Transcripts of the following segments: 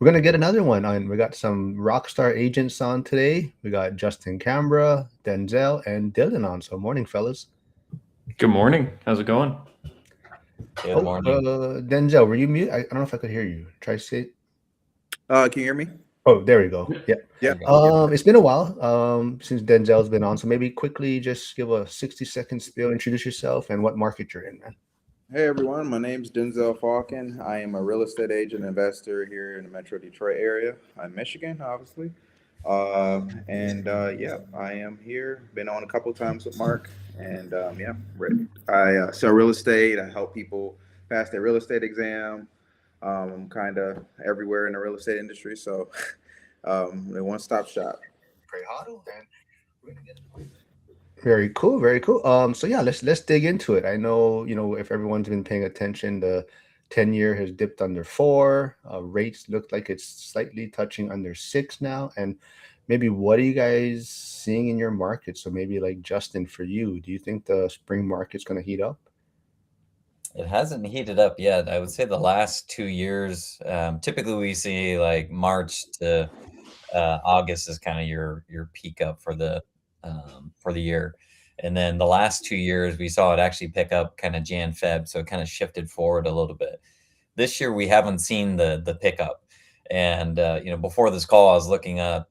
We're gonna get another one on. We got some rock star agents on today. We got Justin Cambra, Denzel, and Dylan on. So morning, fellas. Good morning. How's it going? Good Oh, morning. Denzel, were you mute? I don't know if I could hear you. Try to say. Can you hear me? Oh, there we go. Yeah. There Yeah. you go. It's been a while since Denzel's been on. So maybe quickly just give a 60-second spiel, introduce yourself, and what market you're in, man. Hey everyone, my name's Denzel Falcon. I am a real estate agent investor here in the Metro Detroit area. I'm Michigan, obviously. Yeah, I am here. Been on a couple times with Mark, and I sell real estate. I help people pass their real estate exam. I'm kind of everywhere in the real estate industry, so a one-stop shop. Very cool, very cool. So yeah, let's dig into it. I know, if everyone's been paying attention, the 10-year has dipped under 4. Rates look like it's slightly touching under 6 now. And maybe what are you guys seeing in your market? So maybe like Justin, for you, do you think the spring market's going to heat up? It hasn't heated up yet. I would say the last 2 years, typically we see like March to August is kind of your peak up for the year, and then the last 2 years we saw it actually pick up kind of Jan Feb, so it kind of shifted forward a little bit. This year we haven't seen the pickup, and before this call I was looking up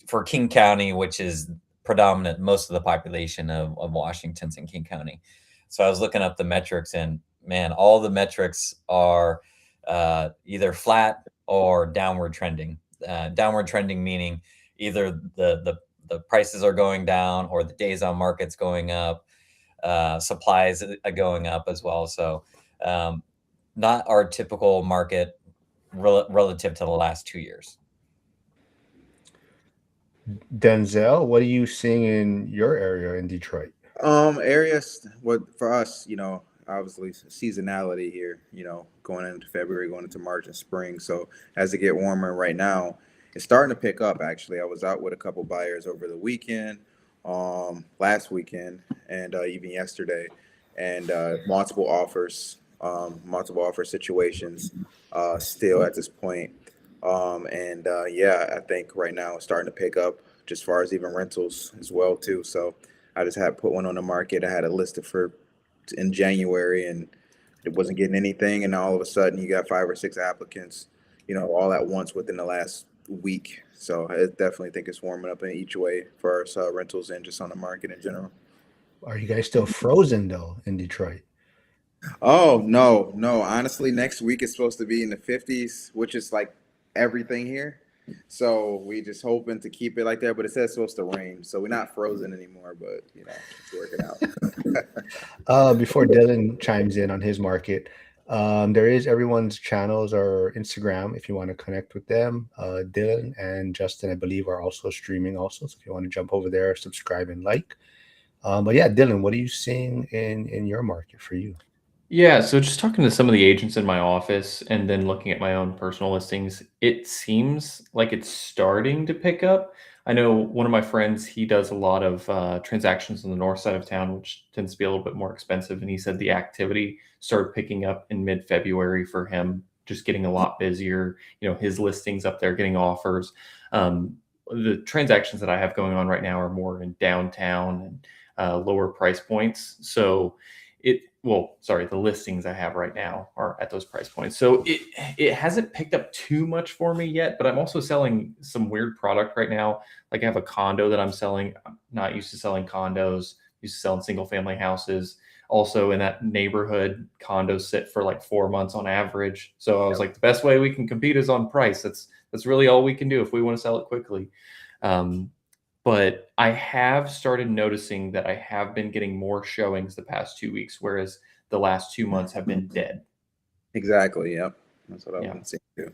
for King County, which is predominant most of the population of Washington's in King County. So I was looking up the metrics, and man, all the metrics are either flat or downward trending. Downward trending meaning either the prices are going down or the days on market's going up. Supplies are going up as well. So not our typical market relative to the last 2 years. Denzel, what are you seeing in your area in Detroit? Areas. What for us, obviously seasonality here. Going into February, going into March and spring. So as it get warmer right now, it's starting to pick up. Actually, I was out with a couple buyers over the weekend, last weekend, and even yesterday, and multiple offer situations, still at this point. Yeah, I think right now it's starting to pick up, just as far as even rentals as well too. So I just had put one on the market. I had it listed for in January, and it wasn't getting anything. And all of a sudden, you got 5 or 6 applicants, all at once within the last week. So I definitely think it's warming up in each way for us rentals and just on the market in general. Are you guys still frozen though in Detroit? Oh no, no. Honestly, next week is supposed to be in the 50s, which is like everything here. So we just hoping to keep it like that. But it says it's supposed to rain, so we're not frozen anymore. But it's working out. Before Dylan chimes in on his market, there is everyone's channels or Instagram if you want to connect with them. Dylan and Justin, I believe, are also streaming also. So if you want to jump over there, subscribe and like. But yeah, Dylan, what are you seeing in your market for you? Yeah, so just talking to some of the agents in my office and then looking at my own personal listings, it seems like it's starting to pick up. I know one of my friends, he does a lot of transactions on the north side of town, which tends to be a little bit more expensive. And he said the activity started picking up in mid-February for him, just getting a lot busier. His listings up there, getting offers. The transactions that I have going on right now are more in downtown and lower price points. So the listings I have right now are at those price points. So it hasn't picked up too much for me yet, but I'm also selling some weird product right now. Like I have a condo that I'm selling. I'm not used to selling condos, used to selling single family houses. Also in that neighborhood, condos sit for like 4 months on average. So I was like, the best way we can compete is on price. That's really all we can do if we want to sell it quickly. But I have started noticing that I have been getting more showings the past 2 weeks, whereas the last 2 months have been dead. Exactly. Yep. That's what I've Yeah. been seeing too.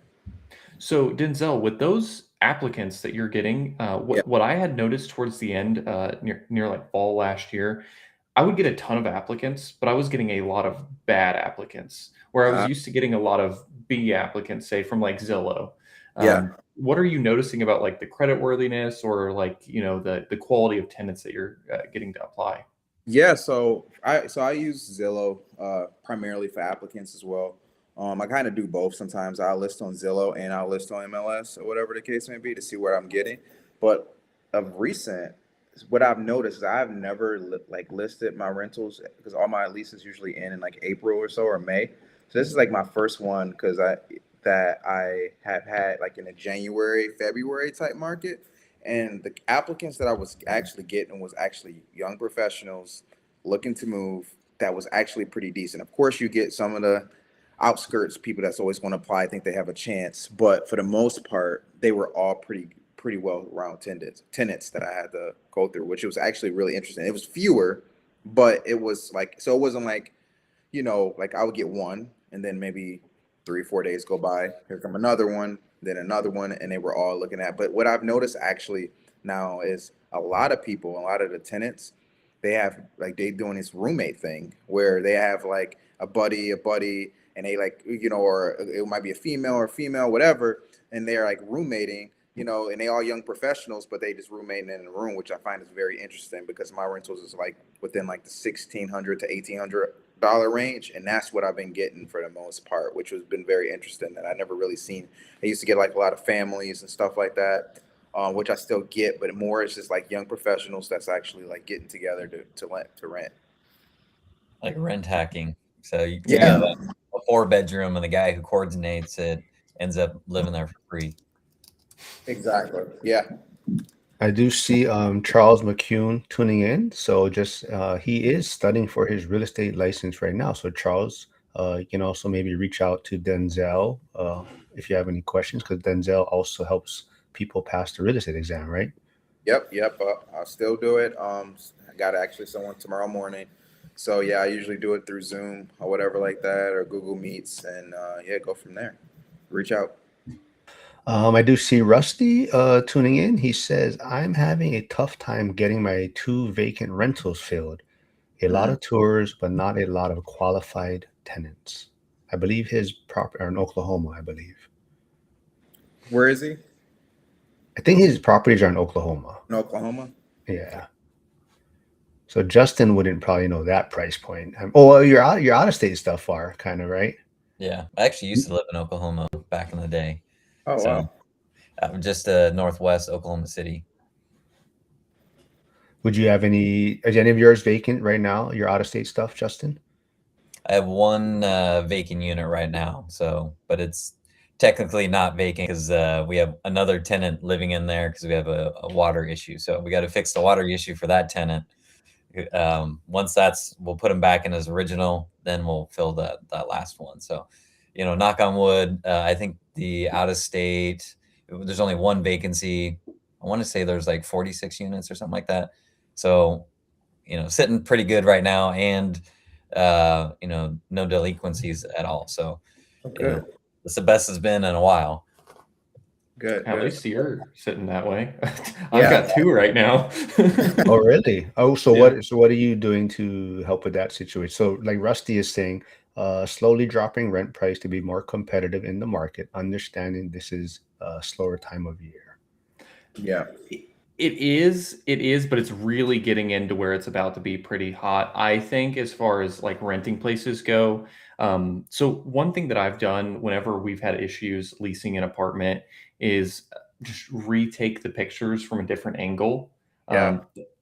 So Denzel, with those applicants that you're getting, what I had noticed towards the end, near like fall last year, I would get a ton of applicants, but I was getting a lot of bad applicants, where I was Uh, used to getting a lot of B applicants, say from like Zillow. yeah. What are you noticing about like the credit worthiness or like, the quality of tenants that you're getting to apply? Yeah, so I use Zillow primarily for applicants as well. I kind of do both. Sometimes I'll list on Zillow and I'll list on MLS or whatever the case may be to see what I'm getting. But of recent, what I've noticed is I've never like listed my rentals because all my leases usually end in like April or so or May. So this is like my first one because I have had like in a January, February type market. And the applicants that I was actually getting was actually young professionals looking to move that was actually pretty decent. Of course, you get some of the outskirts people that's always going to apply think they have a chance, but for the most part, they were all pretty well round tenants that I had to go through, which was actually really interesting. It was fewer, but it was like so it wasn't like like I would get one and then maybe 3 4 days go by. Here come another one, then another one, and they were all looking at. But what I've noticed actually now is a lot of people, a lot of the tenants, they have like they doing this roommate thing where they have like a buddy, and they like or it might be a female or female, whatever, and they're like roommating. And they all young professionals, but they just roommating in a room, which I find is very interesting because my rentals is like within like the 1,600 to $1,800 range, and that's what I've been getting for the most part, which has been very interesting that I never really seen. I used to get like a lot of families and stuff like that, which I still get, but more it's just like young professionals that's actually like getting together to rent. Like rent hacking. So you have Yeah, Yeah. a 4 bedroom, and the guy who coordinates it ends up living there for free. exactly. Yeah. I do see Charles McCune tuning in. So just he is studying for his real estate license right now. So Charles, you can also maybe reach out to Denzel if you have any questions, because Denzel also helps people pass the real estate exam, right? Yep. I'll still do it. I got actually someone tomorrow morning. So yeah, I usually do it through Zoom or whatever like that or Google Meets, and yeah, go from there. Reach out. I do see Rusty tuning in. He says, I'm having a tough time getting my two vacant rentals filled. A lot Mm. of tours, but not a lot of qualified tenants. I believe his property are in Oklahoma, I believe. Where is he? I think his properties are in Oklahoma. In Oklahoma. Yeah. So Justin wouldn't probably know that price point. Oh, well, you're out of state stuff far, kind of, right? Yeah, I actually used to live in Oklahoma back in the day. Oh So wow. I'm just northwest Oklahoma City. Would you have any? Is any of yours vacant right now? Your out of state stuff, Justin? I have one vacant unit right now, so but it's technically not vacant because we have another tenant living in there because we have a water issue. So we got to fix the water issue for that tenant. Once that's, we'll put him back in his original, then we'll fill that last one. So, knock on wood. I think the out of state, there's only one vacancy. I want to say there's like 46 units or something like that. So sitting pretty good right now, and no delinquencies at all. So, Oh, you know, good. it's the best it's been in a while. At Good. least you're sitting that way. I've Yeah. got two right now. Oh, really? Oh, so Yeah. what are you doing to help with that situation? So, like Rusty is saying, slowly dropping rent price to be more competitive in the market, understanding this is a slower time of year. Yeah. It is, but it's really getting into where it's about to be pretty hot, I think, as far as like renting places go. So one thing that I've done whenever we've had issues leasing an apartment is just retake the pictures from a different angle. Yeah.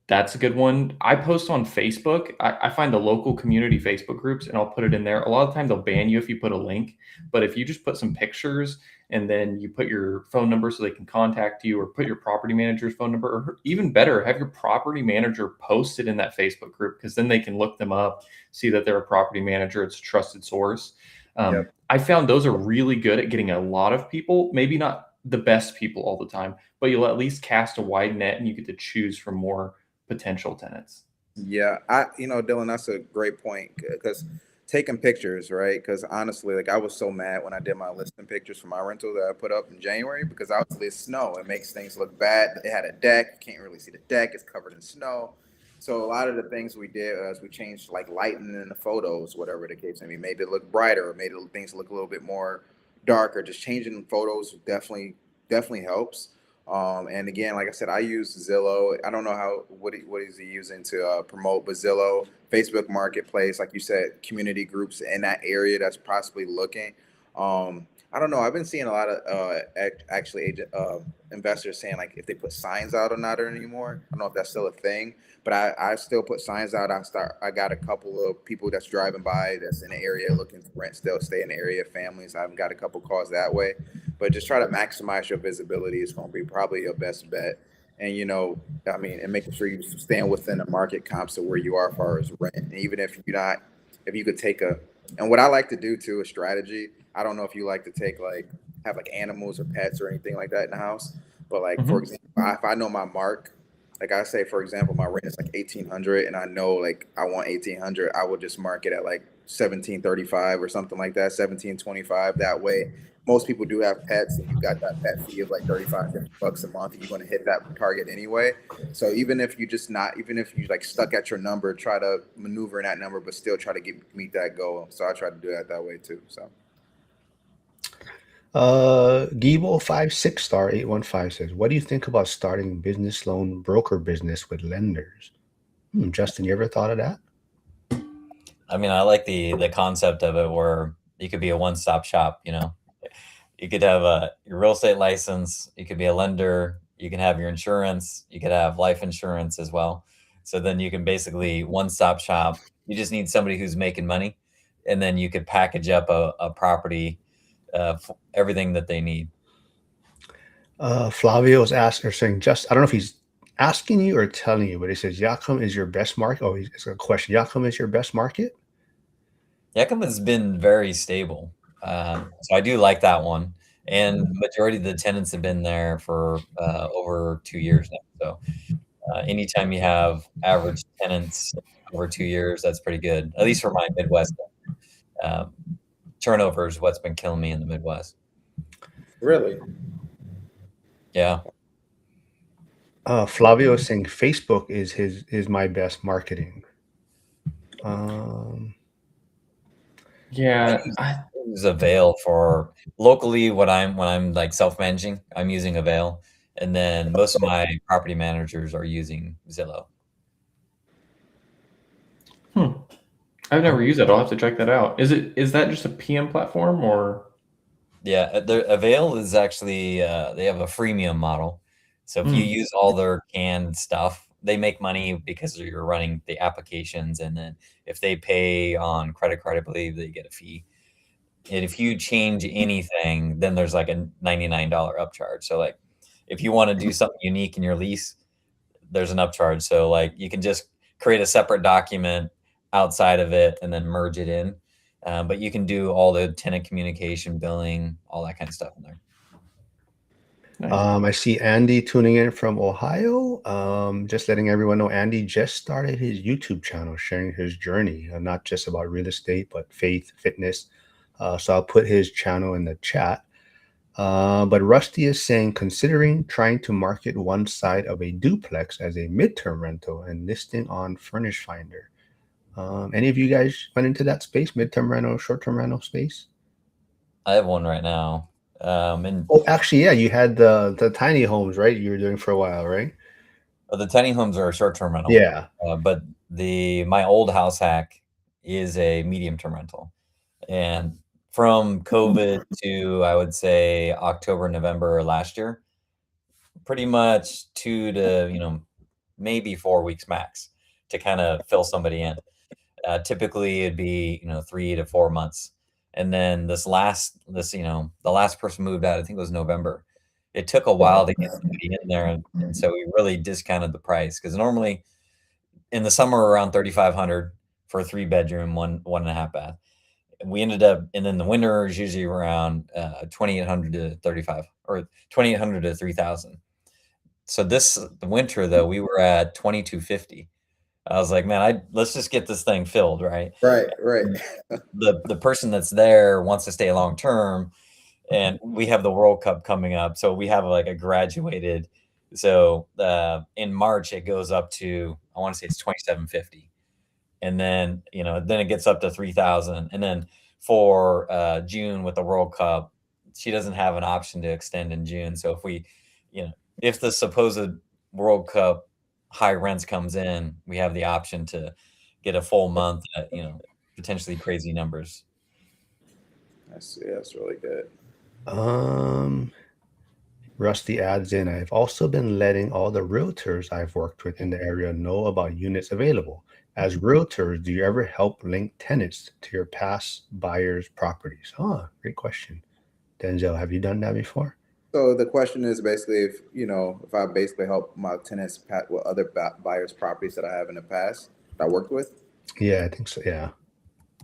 That's a good one. I post on Facebook. I find the local community Facebook groups and I'll put it in there. A lot of the time they'll ban you if you put a link, but if you just put some pictures and then you put your phone number so they can contact you, or put your property manager's phone number, or even better, have your property manager post it in that Facebook group, because then they can look them up, see that they're a property manager, it's a trusted source. Yep. I found those are really good at getting a lot of people, maybe not the best people all the time, but you'll at least cast a wide net and you get to choose from more potential tenants. Yeah, Dylan, that's a great point because taking pictures, right? Because honestly, like I was so mad when I did my listing pictures for my rental that I put up in January because obviously it's snow. It makes things look bad. It had a deck. You can't really see the deck. It's covered in snow. So a lot of the things we did is we changed like lighting in the photos, whatever the case may be, made it look brighter, or things look a little bit more darker. Just changing photos definitely helps. And again, like I said, I use Zillow. I don't know what is he using to promote, but Zillow, Facebook Marketplace, like you said, community groups in that area that's possibly looking. I don't know. I've been seeing a lot of actually agent investors saying like if they put signs out or not anymore. I don't know if that's still a thing, but I still put signs out. I got a couple of people that's driving by that's in the area looking to rent, still stay in the area, families. I've got a couple calls that way, but just try to maximize your visibility is going to be probably your best bet. And I mean, and making sure you stand within the market comps of where you are as far as rent. And even if you're not, if you could take a, and what I like to do too is strategy. I don't know if you like to take like have like animals or pets or anything like that in the house, but like for Hmm. example, if I know my mark, like I say, for example, my rent is like 1,800, and I know like I want 1,800. I will just mark it at like 1,735 or something like that, 1,725. That way, most people do have pets, and you got that pet fee of like 35, $50 a month, and you're going to hit that target anyway. So even if you like stuck at your number, try to maneuver in that number, but still try to meet that goal. So I try to do that way too. So. Gibo 56 star 815 says, "What do you think about starting business loan broker business with lenders?" Justin, you ever thought of that? I mean, I like the concept of it where you could be a one-stop shop, you know. You could have your real estate license, you could be a lender, you can have your insurance, you could have life insurance as well. So then you can basically one-stop shop. You just need somebody who's making money, and then you could package up a property, everything that they need. Flavio's asked or saying, just I don't know if he's asking you or telling you, but he says, Yakum is your best market. Oh, it's a question. Yakum is your best market? Yakum has been very stable. So I do like that one. And majority of the tenants have been there for over 2 years now. So anytime you have average tenants over 2 years, that's pretty good. At least for my Midwest. Um, Turnover is what's been killing me in the Midwest. Really? Yeah. Flavio is saying Facebook is my best marketing. Um, I Yeah, use, I use Avail for locally when I'm like self-managing, I'm using Avail. And then most of my property managers are using Zillow. hmm. I've never used it. I'll have to check that out. Is that just a PM platform or? Yeah, the Avail is actually they have a freemium model. So if you Hmm. use all their canned stuff, they make money because you're running the applications, and then if they pay on credit card, I believe they get a fee. And if you change anything, then there's like a $99 upcharge. So like if you want to do something unique in your lease, there's an upcharge. So like you can just create a separate document outside of it and then merge it in. But you can do all the tenant communication, billing, all that kind of stuff in there. Nice. I see Andy tuning in from Ohio. Just letting everyone know, Andy just started his YouTube channel, sharing his journey, not just about real estate, but faith, fitness. So I'll put his channel in the chat. But Rusty is saying, considering trying to market one side of a duplex as a midterm rental and listing on Furnish Finder. Any of you guys went into that space, midterm rental, short-term rental space? I have one right now. And Oh, actually, yeah, you had the tiny homes, right? You were doing for a while, right? the tiny homes are a short-term rental, Yeah. but the my old house hack is a medium-term rental. And from COVID to I would say October, November last year, pretty much 2 to, maybe 4 weeks max to kinda fill somebody in. Typically, it'd be, 3 to 4 months. And then the last person moved out, I think it was November. It took a while to get somebody in there, and so we really discounted the price because normally in the summer, around 3,500 for a three-bedroom, 1.5 bath. We ended up and then the winter is usually around, 2,800 to 35 or 2,800 to 3,000. So the winter, though, we were at 2,250. I was like, "Man, I let's just get this thing filled," right? Right, right. And the person that's there wants to stay long term, and we have the World Cup coming up, so we have, like, a graduated so, in March, it goes up to I wanna say it's 2,750, and then, then it gets up to 3,000, and then for, June with the World Cup, she doesn't have an option to extend in June, so if we if the supposed World Cup high rents comes in, we have the option to get a full month at, potentially crazy numbers. That's really good. Um, Rusty adds in, I've also been letting all the realtors I've worked with in the area know about units available. As realtors, do you ever help link tenants to your past buyers' properties? Oh, great question. Denzel, have you done that before? So the question is basically if I basically help my tenants with other buyers' properties that I have in the past that I worked with. Yeah, I think so. Yeah.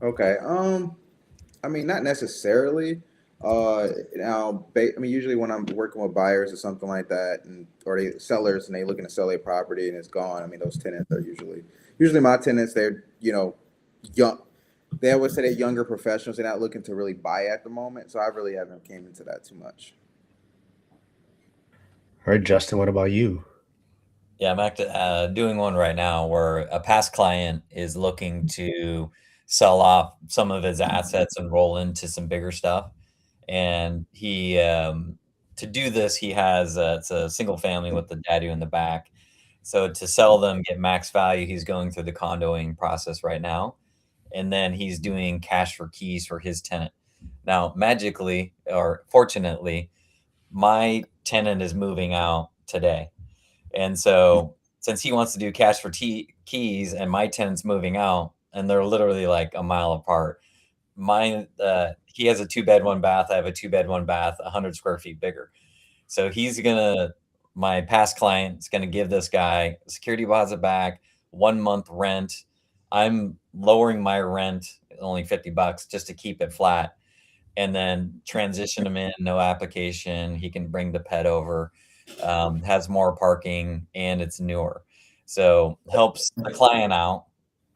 Okay. I mean, not necessarily. Now, I mean, usually when I'm working with buyers or something like that, and or they sellers and they looking to sell a property and it's gone. I mean, those tenants are usually my tenants. They're young. They always say they're younger professionals. They're not looking to really buy at the moment. So I really haven't came into that too much. All right, Justin, what about you? Yeah, I'm doing one right now where a past client is looking to sell off some of his assets and roll into some bigger stuff. And to do this, he has it's a single family with the daddy in the back. So to sell them, get max value, he's going through the condoing process right now, and then he's doing cash for keys for his tenant. Now, magically or fortunately, my tenant is moving out today. And so since he wants to do cash for keys and my tenant's moving out and they're literally like a mile apart, mine he has a 2 bed 1 bath, I have a 2 bed 1 bath, 100 square feet bigger. So my past client is gonna give this guy a security deposit back, 1 month rent. I'm lowering my rent only $50 just to keep it flat, and then transition him in, no application. He can bring the pet over, has more parking, and it's newer. So helps the client out,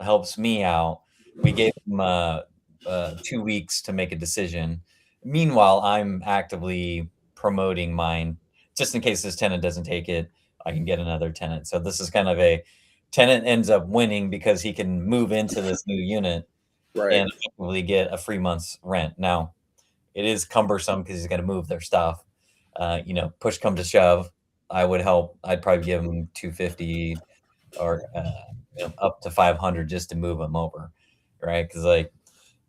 helps me out. We gave him 2 weeks to make a decision. Meanwhile, I'm actively promoting mine just in case this tenant doesn't take it. I can get another tenant. So this is kind of a tenant ends up winning because he can move into this new unit Right. and effectively get a free month's rent. Now, it is cumbersome because he's got to move their stuff. Push come to shove, I would help. I'd probably give him 250 or up to 500 just to move him over, right? Because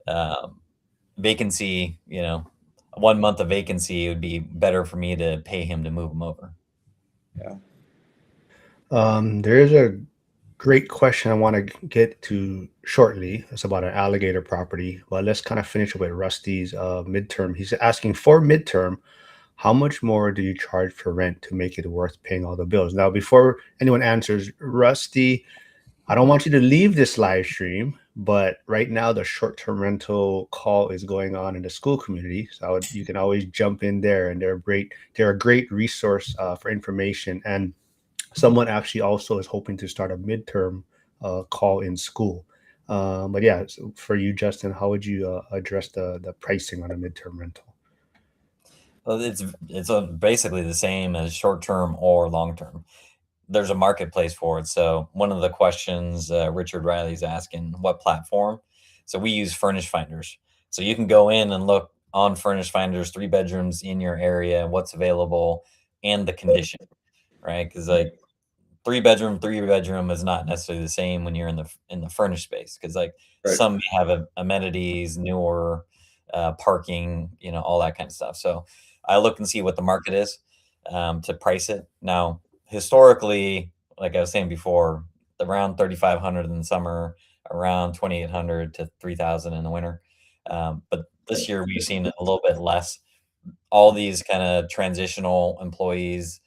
um, vacancy, 1 month of vacancy, it would be better for me to pay him to move him over. Yeah. There is a great question I want to get to shortly. It's about an alligator property. But let's kind of finish with Rusty's midterm. He's asking for midterm, how much more do you charge for rent to make it worth paying all the bills? Now, before anyone answers, Rusty, I don't want you to leave this live stream, but right now the short-term rental call is going on in the school community. So you can always jump in there, and they're a great resource for information. And someone actually also is hoping to start a midterm call in school. But yeah, so for you, Justin, how would you address the pricing on a midterm rental? Well, it's basically the same as short term or long term. There's a marketplace for it. So one of the questions Richard Riley's asking, what platform? So we use Furnish Finders. So you can go in and look on Furnish Finders, 3 bedrooms in your area, what's available, and the condition, right? Because like 3 bedroom is not necessarily the same when you're in the furnished space because like Right. some may have amenities, newer parking, all that kind of stuff. So I look and see what the market is to price it. Now, historically, like I was saying before, around 3,500 in the summer, around 2,800 to 3,000 in the winter. But this year we've seen a little bit less. All these kind of transitional employees,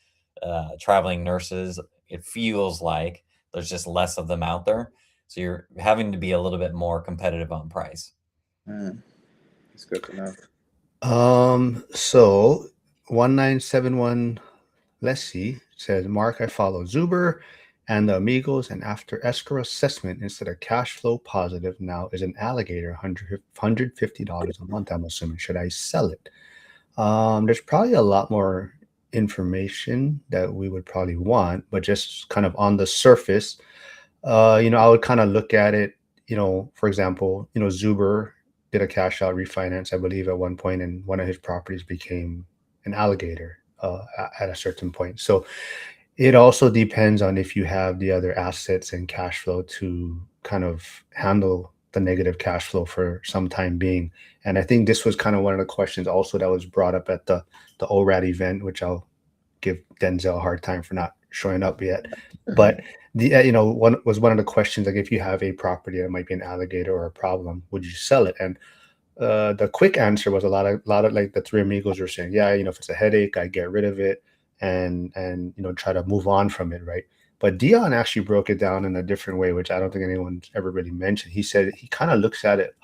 traveling nurses, it feels like there's just less of them out there. So you're having to be a little bit more competitive on price. Mm, it's good to know. So 1971 Leslie says, Mark, I follow Zuber and the Amigos, and after escrow assessment, instead of cash flow positive, now is an alligator, $150 a month. I'm assuming. Should I sell it? There's probably a lot more information that we would probably want, but just kind of on the surface, I would kind of look at it, for example, Zuber did a cash out refinance, I believe, at one point, and one of his properties became an alligator. at a certain point. So it also depends on if you have the other assets and cash flow to kind of handle the negative cash flow for some time being. And I think this was kind of one of the questions also that was brought up at the ORAD event, which I'll give Denzel a hard time for not showing up yet. But the one was one of the questions, like if you have a property that might be an alligator or a problem, would you sell it? And the quick answer was a lot of like the three amigos were saying, yeah, if it's a headache, I get rid of it and try to move on from it, right? But Dion actually broke it down in a different way, which I don't think anyone's ever really mentioned. He said he kind of looks at it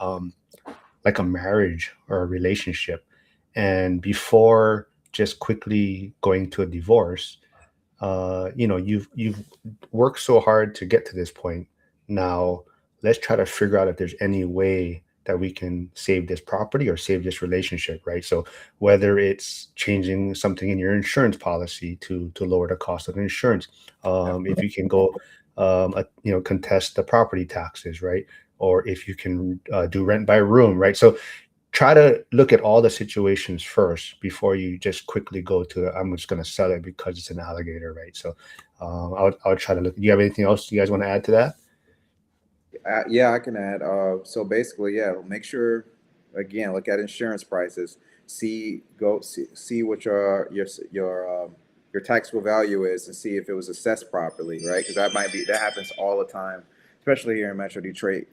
like a marriage or a relationship, and before just quickly going to a divorce, you've worked so hard to get to this point. Now let's try to figure out if there's any way that we can save this property or save this relationship, right? So whether it's changing something in your insurance policy to lower the cost of insurance, if you can go contest the property taxes, right? Or if you can do rent by room, right? So try to look at all the situations first before you just quickly go to I'm just going to sell it because it's an alligator, right? So I would try to look. Do you have anything else you guys want to add to that? Yeah, I can add. So basically, yeah, make sure again, look at insurance prices. See what your taxable value is, and see if it was assessed properly, right? Because that happens all the time, especially here in Metro Detroit.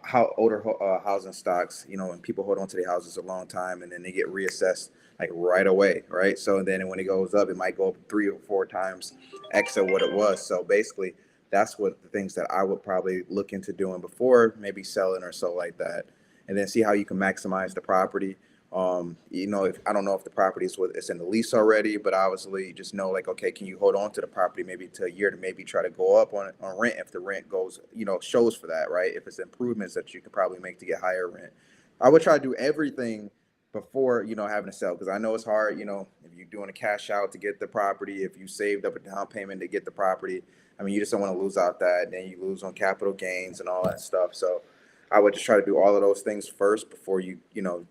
How older housing stocks, when people hold on to their houses a long time and then they get reassessed like right away, right? So then when it goes up, it might go up 3 or 4 times X of what it was. So basically that's what the things that I would probably look into doing before maybe selling or so like that, and then see how you can maximize the property. If I don't know if the property is it's in the lease already, but obviously just know like, okay, can you hold on to the property maybe to a year to maybe try to go up on rent if the rent goes, shows for that, right? If it's improvements that you could probably make to get higher rent. I would try to do everything before having to sell, because I know it's hard. If you're doing a cash out to get the property, if you saved up a down payment to get the property, I mean, you just don't want to lose out that. Then you lose on capital gains and all that stuff. So I would just try to do all of those things first before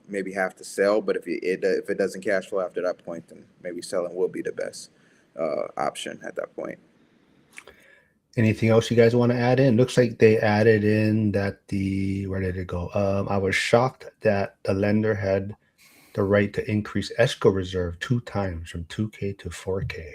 maybe have to sell. But if it doesn't cash flow after that point, then maybe selling will be the best option at that point. Anything else you guys want to add in? Looks like they added in that where did it go? I was shocked that the lender had the right to increase escrow reserve 2 times from 2K to 4K.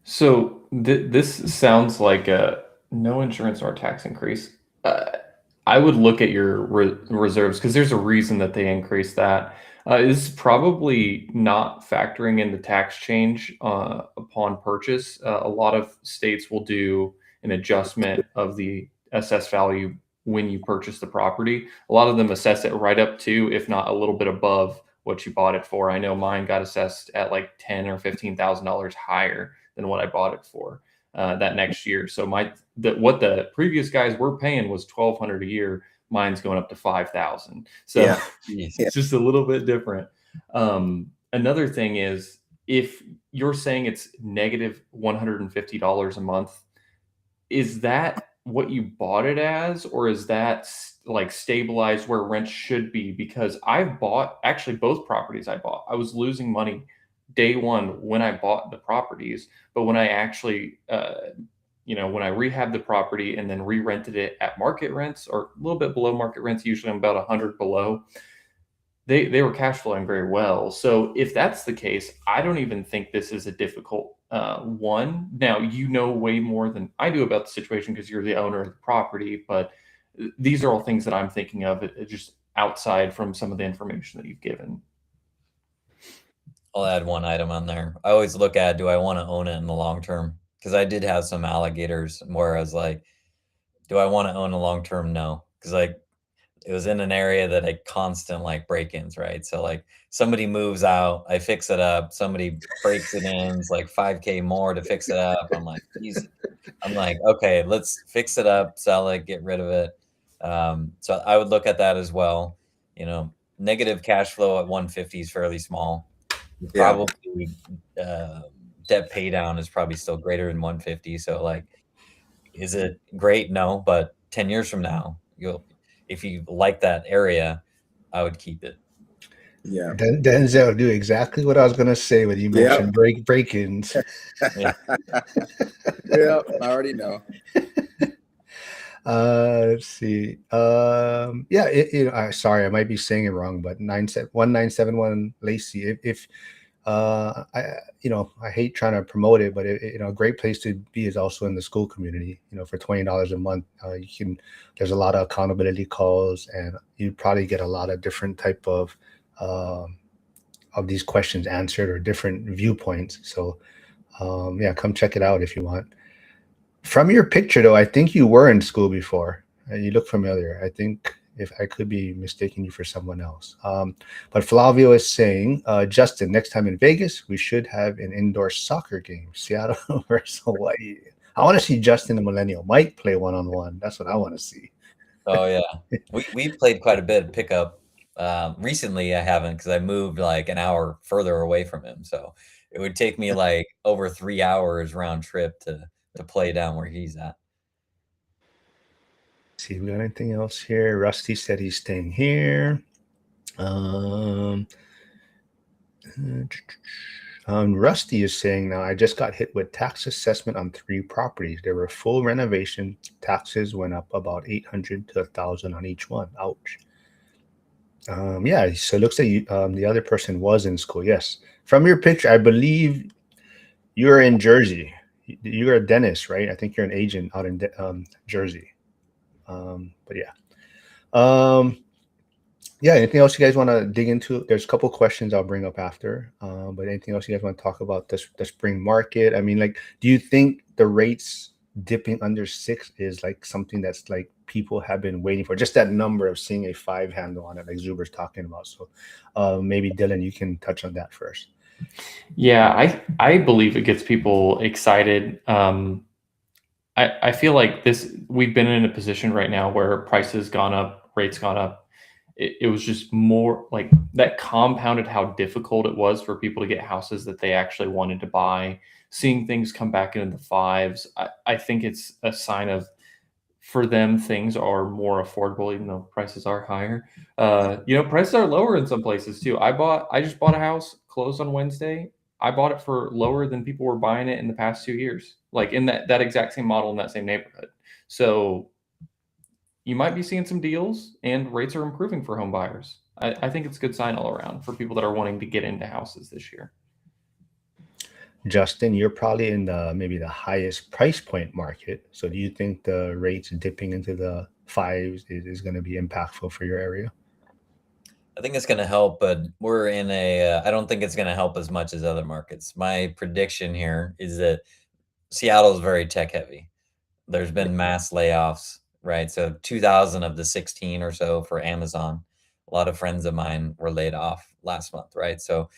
So this sounds like a no insurance or tax increase. I would look at your reserves because there's a reason that they increased that. This is probably not factoring in the tax change upon purchase. A lot of states will do an adjustment of the assessed value when you purchase the property. A lot of them assess it right up to, if not a little bit above, what you bought it for. I know mine got assessed at like $10,000 or $15,000 higher than what I bought it for that next year. So what the previous guys were paying was $1,200 a year. Mine's going up to 5,000. So Yeah. it's just a little bit different. Another thing is, if you're saying it's negative $150 a month, is that what you bought it as, or is that like stabilized where rent should be? Because I've bought actually both properties I was losing money day one when I bought the properties, but when I actually, when I rehabbed the property and then re-rented it at market rents or a little bit below market rents, usually I'm about 100 below, they were cash flowing very well. So if that's the case, I don't even think this is a difficult one. Now, you know way more than I do about the situation because you're the owner of the property, but these are all things that I'm thinking of just outside from some of the information that you've given. I'll add one item on there. I always look at, do I want to own it in the long term? Because I did have some alligators where I was like, do I want to own a long term? No. Because like it was in an area that had constant like break-ins, right? So like somebody moves out, I fix it up, somebody breaks it in, it's like 5K more to fix it up. I'm like, easy. I'm like, okay, let's fix it up, sell it, get rid of it. So I would look at that as well. Negative cash flow at 150 is fairly small. Yeah. Probably uh, debt pay down is probably still greater than 150. So like, is it great? No, but 10 years from now, if you like that area, I would keep it. Yeah. Denzel do exactly what I was gonna say when you Yep. mentioned break-ins. Yeah. Yep. I already know. Let's see. Yeah, sorry, I might be saying it wrong, but 1971 Lacey. If I I hate trying to promote it, but a great place to be is also in the school community. For $20 a month, you can. There's a lot of accountability calls, and you probably get a lot of different type of these questions answered or different viewpoints. So yeah, come check it out if you want. From your picture, though, I think you were in school before. You look familiar. I think if I could be mistaking you for someone else. But Flavio is saying, Justin, next time in Vegas, we should have an indoor soccer game, Seattle versus Hawaii. I want to see Justin and Millennial Mike play one-on-one. That's what I want to see. Oh yeah, we played quite a bit of pickup. Recently, I haven't because I moved like an hour further away from him, so it would take me like over 3 hours round trip to play down where he's at. See, we got anything else here? Rusty said he's staying here. Um, Rusty is saying now, I just got hit with tax assessment on 3 properties. There were full renovation. Taxes went up about 800 to 1,000 on each one. Ouch. Yeah, so it looks like the other person was in school. Yes. From your picture, I believe you're in Jersey. You're a dentist, right? I think you're an agent out in Jersey. But yeah. Um, Yeah, anything else you guys want to dig into? There's a couple questions I'll bring up after. But anything else you guys want to talk about the spring market? I mean, like, do you think the rates dipping under 6 is like something that's like people have been waiting for? Just that number of seeing a 5 handle on it, like Zuber's talking about. So maybe Dylan, you can touch on that first. Yeah, I believe it gets people excited. I feel like we've been in a position right now where prices gone up, rates gone up. It was just more like that compounded how difficult it was for people to get houses that they actually wanted to buy. Seeing things come back into the fives, I think it's a sign of for them things are more affordable, even though prices are higher. Prices are lower in some places too. I just bought a house, closed on Wednesday. I bought it for lower than people were buying it in the past 2 years, like in that exact same model in that same neighborhood. So you might be seeing some deals and rates are improving for home buyers. I think it's a good sign all around for people that are wanting to get into houses this year. Justin, you're probably in the maybe the highest price point market. So do you think the rates dipping into the fives is going to be impactful for your area? I think it's going to help, but we're in I don't think it's going to help as much as other markets. My prediction here is that Seattle is very tech heavy. There's been mass layoffs, right? So 2,000 of the 16 or so for Amazon. A lot of friends of mine were laid off last month, right? So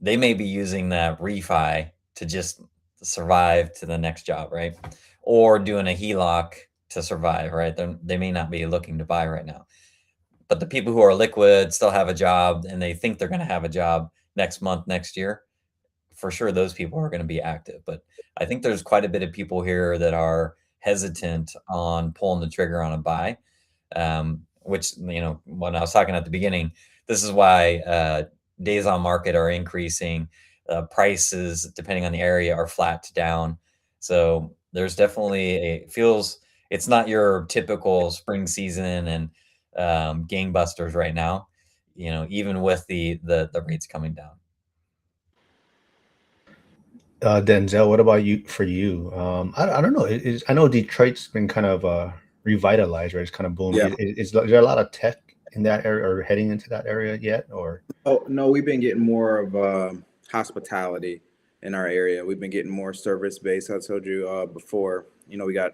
they may be using that refi to just survive to the next job, right? Or doing a HELOC to survive, right? They may not be looking to buy right now. But the people who are liquid still have a job and they think they're going to have a job next month, next year. For sure, those people are going to be active. But I think there's quite a bit of people here that are hesitant on pulling the trigger on a buy. Which, when I was talking at the beginning, this is why days on market are increasing. Prices, depending on the area, are flat to down. So there's definitely it's not your typical spring season and gangbusters right now, even with the rates coming down. Denzel, what about you? For you, I don't know. I know Detroit's been kind of revitalized, right? It's kind of booming. Yeah. Is there a lot of tech in that area or heading into that area yet? Or Oh no, we've been getting more of hospitality in our area. We've been getting more service based. I told you before. We got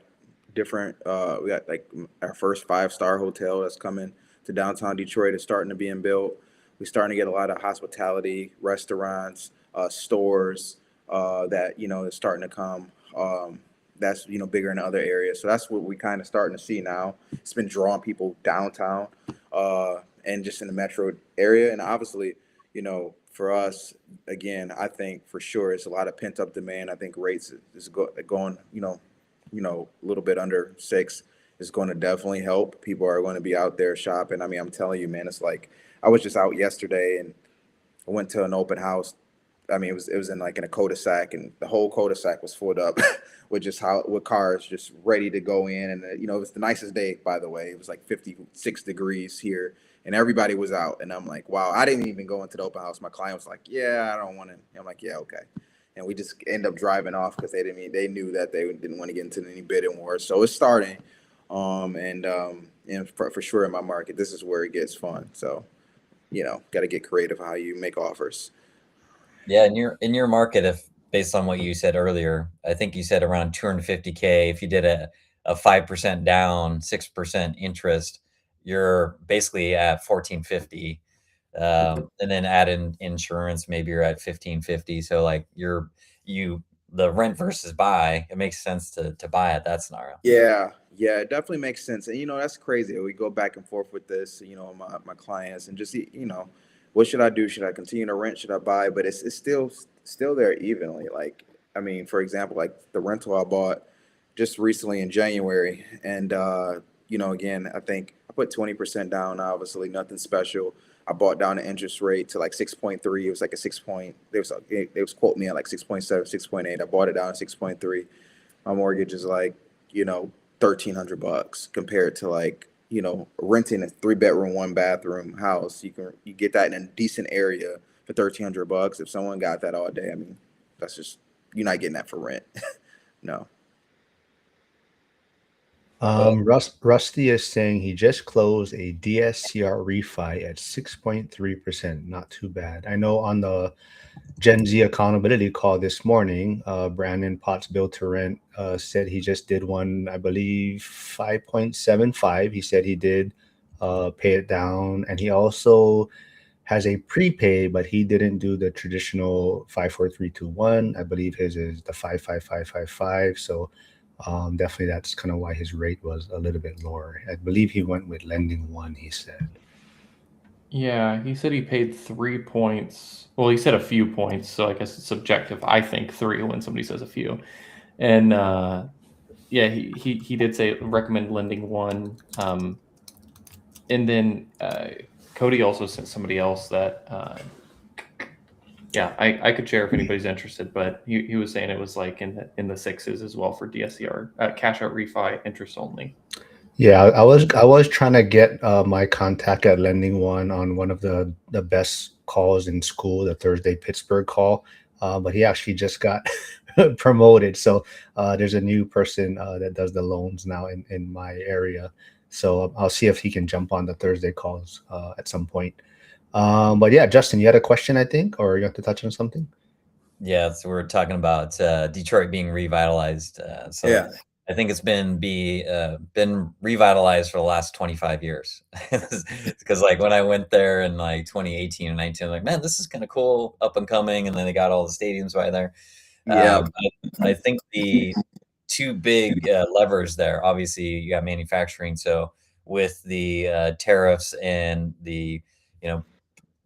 different. We got like our first 5-star hotel that's coming to downtown Detroit. Is starting to being built. We're starting to get a lot of hospitality, restaurants, stores that is starting to come. That's bigger in other areas. So that's what we kind of starting to see now. It's been drawing people downtown and just in the metro area. And obviously, for us, again, I think for sure it's a lot of pent up demand. I think rates is going, a little bit under 6 is going to definitely help. People are going to be out there shopping. I mean, I'm telling you, man, it's like I was just out yesterday and I went to an open house. I mean, it was in like in a cul-de-sac, and the whole cul-de-sac was filled up with just how with cars just ready to go in. And it was the nicest day, by the way. It was like 56 degrees here, and everybody was out. And I'm like, wow, I didn't even go into the open house. My client was like, yeah, I don't want to. I'm like, yeah, okay. And we just end up driving off because they knew that they didn't want to get into any bidding wars. So it's starting, and for sure in my market, this is where it gets fun. So got to get creative how you make offers. Yeah, in your market, if based on what you said earlier, I think you said around 250K. If you did a 5% down, 6% interest, you're basically at 1450. And then add in insurance, maybe you're at 1550. So like you the rent versus buy, it makes sense to buy at that scenario. Yeah, it definitely makes sense. And that's crazy. We go back and forth with this, my clients and just what should I do? Should I continue to rent? Should I buy? But it's still there evenly. Like, I mean, for example, like the rental I bought just recently in January, and again, I think I put 20% down. Obviously, nothing special. I bought down the interest rate to like 6.3. It was like a 6 point. They was quoting me at like 6.7, 6.8. I bought it down to 6.3. My mortgage is like, 1,300 bucks compared to like, renting a 3 bedroom, 1 bathroom house. You get that in a decent area for 1,300 bucks. If someone got that all day, I mean, that's just you're not getting that for rent. No. Well, Rusty is saying he just closed a DSCR refi at 6.3%. Not too bad. I know on the Gen Z accountability call this morning, Brandon Potts Built to Rent said he just did one, I believe 5.75. He said he did pay it down, and he also has a prepay, but he didn't do the traditional 5 4 3 2 1. I believe his is the 5 5 5 5 5. So definitely that's kind of why his rate was a little bit lower. I believe he went with lending one, he said. Yeah, he said he paid 3 points. Well, he said a few points, so I guess it's subjective. I think three when somebody says a few. And yeah, he did say recommend lending one. And then Cody also sent somebody else that yeah, I could share if anybody's interested, but he was saying it was like in the sixes as well for DSCR, cash out refi, interest only. Yeah, I was trying to get my contact at Lending One on one of the best calls in school, the Thursday Pittsburgh call, but he actually just got promoted. So there's a new person that does the loans now in my area. So I'll see if he can jump on the Thursday calls at some point. But yeah, Justin, you had a question, I think, or you have to touch on something. yeah, so we're talking about Detroit being revitalized. So Yeah. I think it's been revitalized for the last 25 years. Because like when I went there in like 2018 and 19, I'm like, man, this is kind of cool, up and coming. And then they got all the stadiums right there. Yeah. I think the two big levers there, obviously, you got manufacturing. So with the tariffs and the you know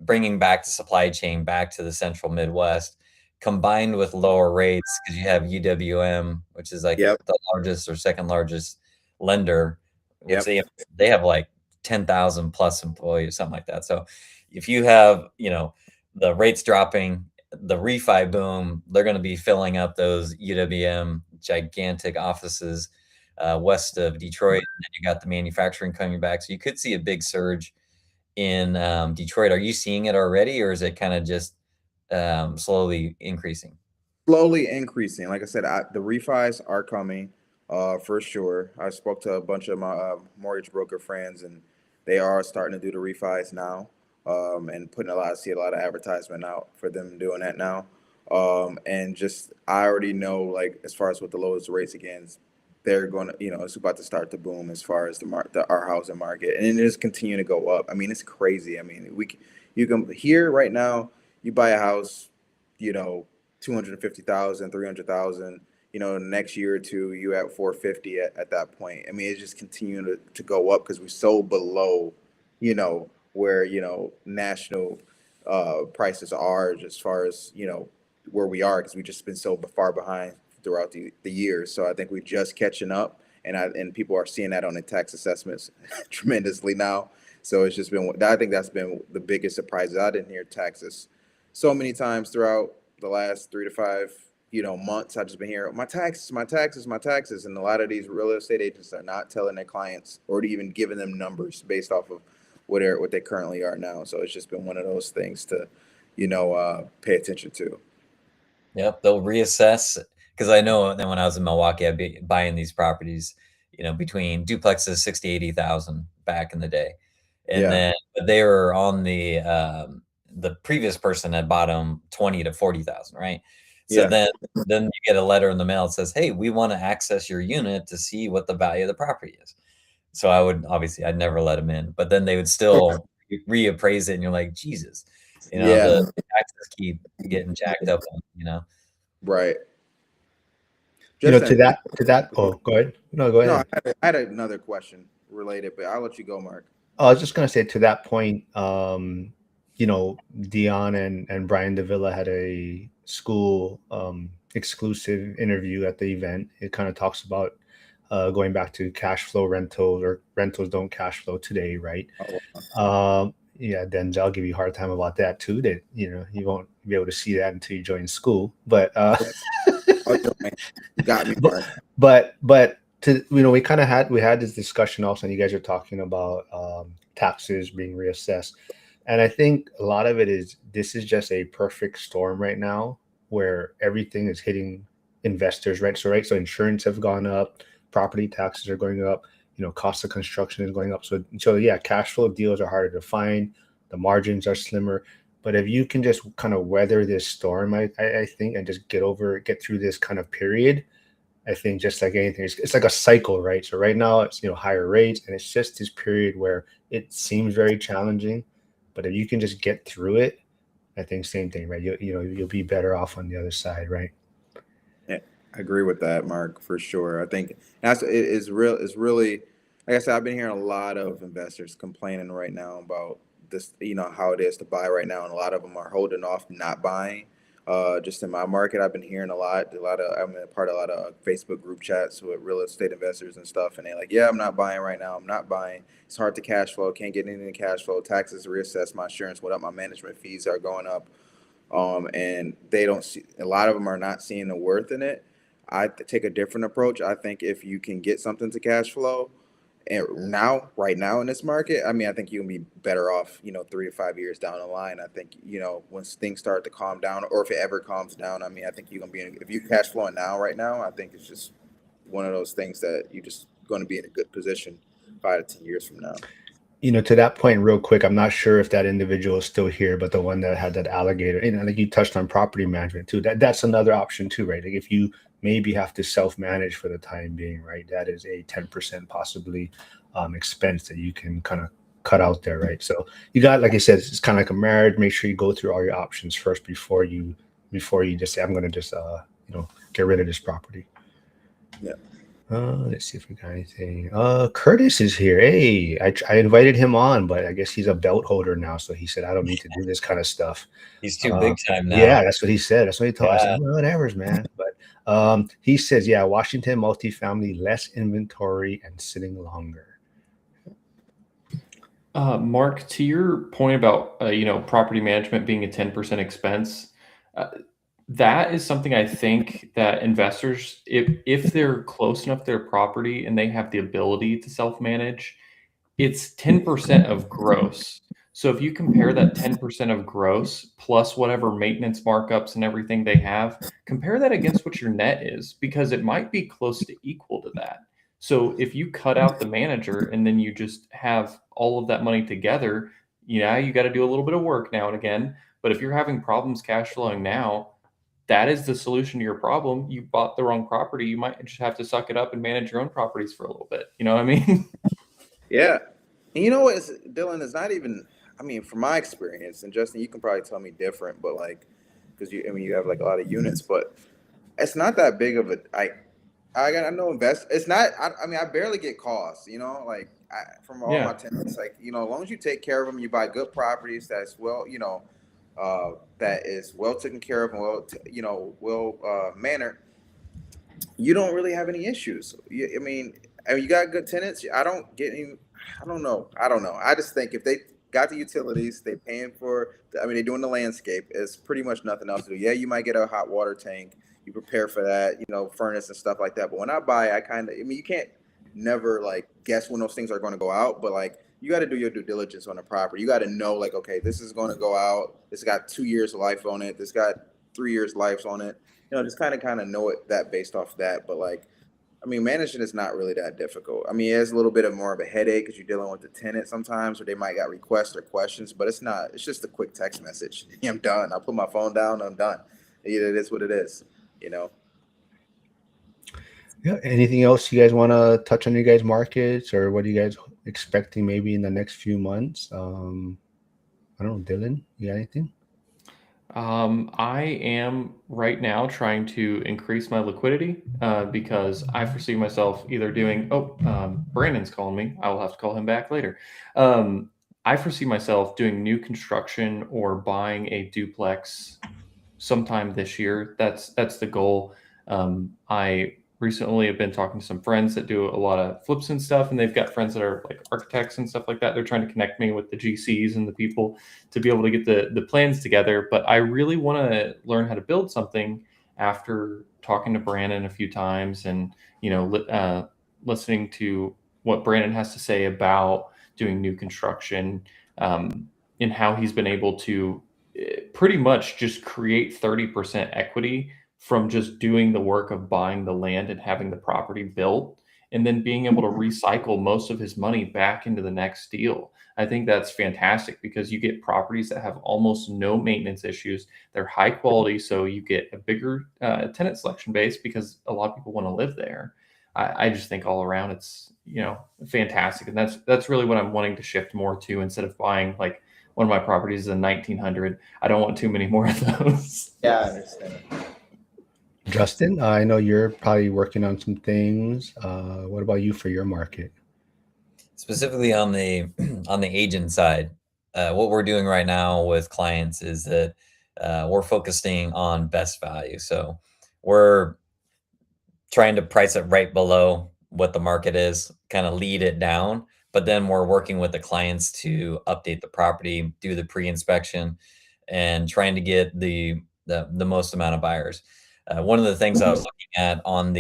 bringing back the supply chain back to the central Midwest, combined with lower rates because you have UWM, which is like Yep. the largest or second largest lender, which Yep. they have like 10,000 plus employees, something like that. So if you have, the rates dropping, the refi boom, they're going to be filling up those UWM gigantic offices west of Detroit. And then you got the manufacturing coming back. So you could see a big surge in Detroit. Are you seeing it already, or is it kind of just slowly increasing? Slowly increasing. Like I said, the refis are coming, for sure. I spoke to a bunch of my mortgage broker friends, and they are starting to do the refis now, and see a lot of advertisement out for them doing that now. And just I already know, like as far as with the lowest rates again, they're going to, it's about to start to boom as far as our housing market, and it is continuing to go up. I mean, it's crazy. I mean, you can here right now, you buy a house, you know 250,000, 300,000. Next year or two, you at 450 at that point. I mean, it's just continuing to go up because we're so below, where, national prices are as far as, where we are because we've just been so far behind throughout the years. So I think we're just catching up. And people are seeing that on the tax assessments tremendously now. So it's just been, I think that's been the biggest surprise. I didn't hear taxes so many times throughout the last 3 to 5, months. I've just been hearing my taxes, my taxes, my taxes, and a lot of these real estate agents are not telling their clients or even giving them numbers based off of what they currently are now. So it's just been one of those things to, pay attention to. Yep, they'll reassess because I know that when I was in Milwaukee, I'd be buying these properties, between duplexes 60, 80,000 back in the day. And Yeah, then but they were on the previous person had bought them 20 to 40,000, right? So yeah, then you get a letter in the mail that says, "Hey, we want to access your unit to see what the value of the property is." So I would obviously I'd never let them in, but then they would still reappraise it, and you're like, Jesus, yeah, the taxes keep getting jacked up on. right. To Justin, that. Oh, go ahead. No, go no, ahead. I had another question related, but I'll let you go, Mark. I was just gonna say to that point, Dion and Brian Davila had a school exclusive interview at the event. It kind of talks about going back to cash flow rentals, or rentals don't cash flow today, right? Oh, Yeah, Denzel, I'll give you a hard time about that too. That you won't be able to see that until you join school. But oh, man. You got me, but Mark. but to we had this discussion also, and you guys are talking about taxes being reassessed, and I think a lot of it is this is just a perfect storm right now where everything is hitting investors, right? So insurance have gone up, property taxes are going up, cost of construction is going up. So yeah, cash flow deals are harder to find, the margins are slimmer. But if you can just kind of weather this storm, I think, and just get through this kind of period, I think just like anything, it's like a cycle, right? So right now it's higher rates, and it's just this period where it seems very challenging, but if you can just get through it, I think same thing, right? You'll be better off on the other side, right? Yeah, I agree with that, Mark, for sure. I think that's it is real. It's really, like I said, I've been hearing a lot of investors complaining right now about this, how it is to buy right now, and a lot of them are holding off, not buying. Just in my market, I've been hearing I'm a part of a lot of Facebook group chats with real estate investors and stuff, and they're like, "Yeah, I'm not buying right now. I'm not buying. It's hard to cash flow. Can't get any cash flow. Taxes reassess. My insurance went up. My management fees are going up." And they don't see, a lot of them are not seeing the worth in it. I take a different approach. I think if you can get something to cash flow, and right now in this market, I mean, I think you can be better off, 3 to 5 years down the line. I think, once things start to calm down, or if it ever calms down, I mean, I think you're gonna be if you cash flowing now, right now, I think it's just one of those things that you just going to be in a good position 5 to 10 years from now. To that point, real quick, I'm not sure if that individual is still here, but the one that had that alligator, like you touched on property management too. That's another option too, right? Like if you maybe have to self-manage for the time being, right? That is a 10% possibly expense that you can kind of cut out there, right? So you got, like I said, it's kind of like a marriage. Make sure you go through all your options first before you just say, I'm going to just get rid of this property. Yeah. Let's see if we got anything. Curtis is here. Hey, I invited him on, but I guess he's a belt holder now, so he said I don't need to do this kind of stuff. He's too Uh, big time now. yeah, that's what he said. That's what he told. I said, Yeah. well, whatever's, man. But he says, yeah, Washington multifamily, less inventory and sitting longer. Mark, to your point about property management being a 10% expense, uh, that is something I think that investors, if they're close enough to their property and they have the ability to self manage, it's 10% of gross. So if you compare that 10% of gross plus whatever maintenance markups and everything they have, compare that against what your net is, because it might be close to equal to that. So if you cut out the manager and then you just have all of that money together, you got to do a little bit of work now and again. But if you're having problems cash flowing now, that is the solution to your problem. You bought the wrong property. You might just have to suck it up and manage your own properties for a little bit. You know what I mean? Yeah. And you know what, Dylan, it's not even, I mean, from my experience, and Justin, you can probably tell me different, but like, because you have like a lot of units, but it's not that big of a, I know it's not, I mean, I barely get calls, like from all my Yeah. tenants, like, as long as you take care of them, you buy good properties that's well, that is well taken care of and well mannered, you don't really have any issues. I mean, you got good tenants. I don't get any. I don't know. I don't know. I just think if they got the utilities, they paying for. I mean, they're doing the landscape. It's pretty much nothing else to do. Yeah, you might get a hot water tank. You prepare for that, furnace and stuff like that. But when I buy, I kind of. I mean, you can't never like guess when those things are going to go out. But like, you got to do your due diligence on the property. You got to know, like, okay, this is going to go out. This got 2 years life on it. This got 3 years life on it. Just kind of know it that based off that. But like, I mean, managing is not really that difficult. I mean, it's a little bit of more of a headache because you're dealing with the tenant sometimes, or they might got requests or questions, but it's not. It's just a quick text message. I'm done. I put my phone down. I'm done. It is what it is. You know. Yeah. Anything else you guys want to touch on your guys' markets, or what are you guys expecting maybe in the next few months? I don't know, Dylan, you got anything? I am right now trying to increase my liquidity because I foresee myself either doing. Oh, Brandon's calling me. I will have to call him back later. I foresee myself doing new construction or buying a duplex sometime this year. That's the goal. I recently have been talking to some friends that do a lot of flips and stuff, and they've got friends that are like architects and stuff like that. They're trying to connect me with the GCs and the people to be able to get the plans together. But I really want to learn how to build something after talking to Brandon a few times and listening to what Brandon has to say about doing new construction and how he's been able to pretty much just create 30% equity from just doing the work of buying the land and having the property built and then being able to recycle most of his money back into the next deal. I think that's fantastic because you get properties that have almost no maintenance issues. They're high quality, so you get a bigger tenant selection base because a lot of people want to live there. I just think all around it's fantastic, and that's really what I'm wanting to shift more to instead of buying like one of my properties is a 1900. I don't want too many more of those. Yeah, I understand. Justin, I know you're probably working on some things. What about you for your market? Specifically on the on the agent side, what we're doing right now with clients is that we're focusing on best value. So we're trying to price it right below what the market is, kind of lead it down. But then we're working with the clients to update the property, do the pre-inspection, and trying to get the most amount of buyers. One of the things I was looking at on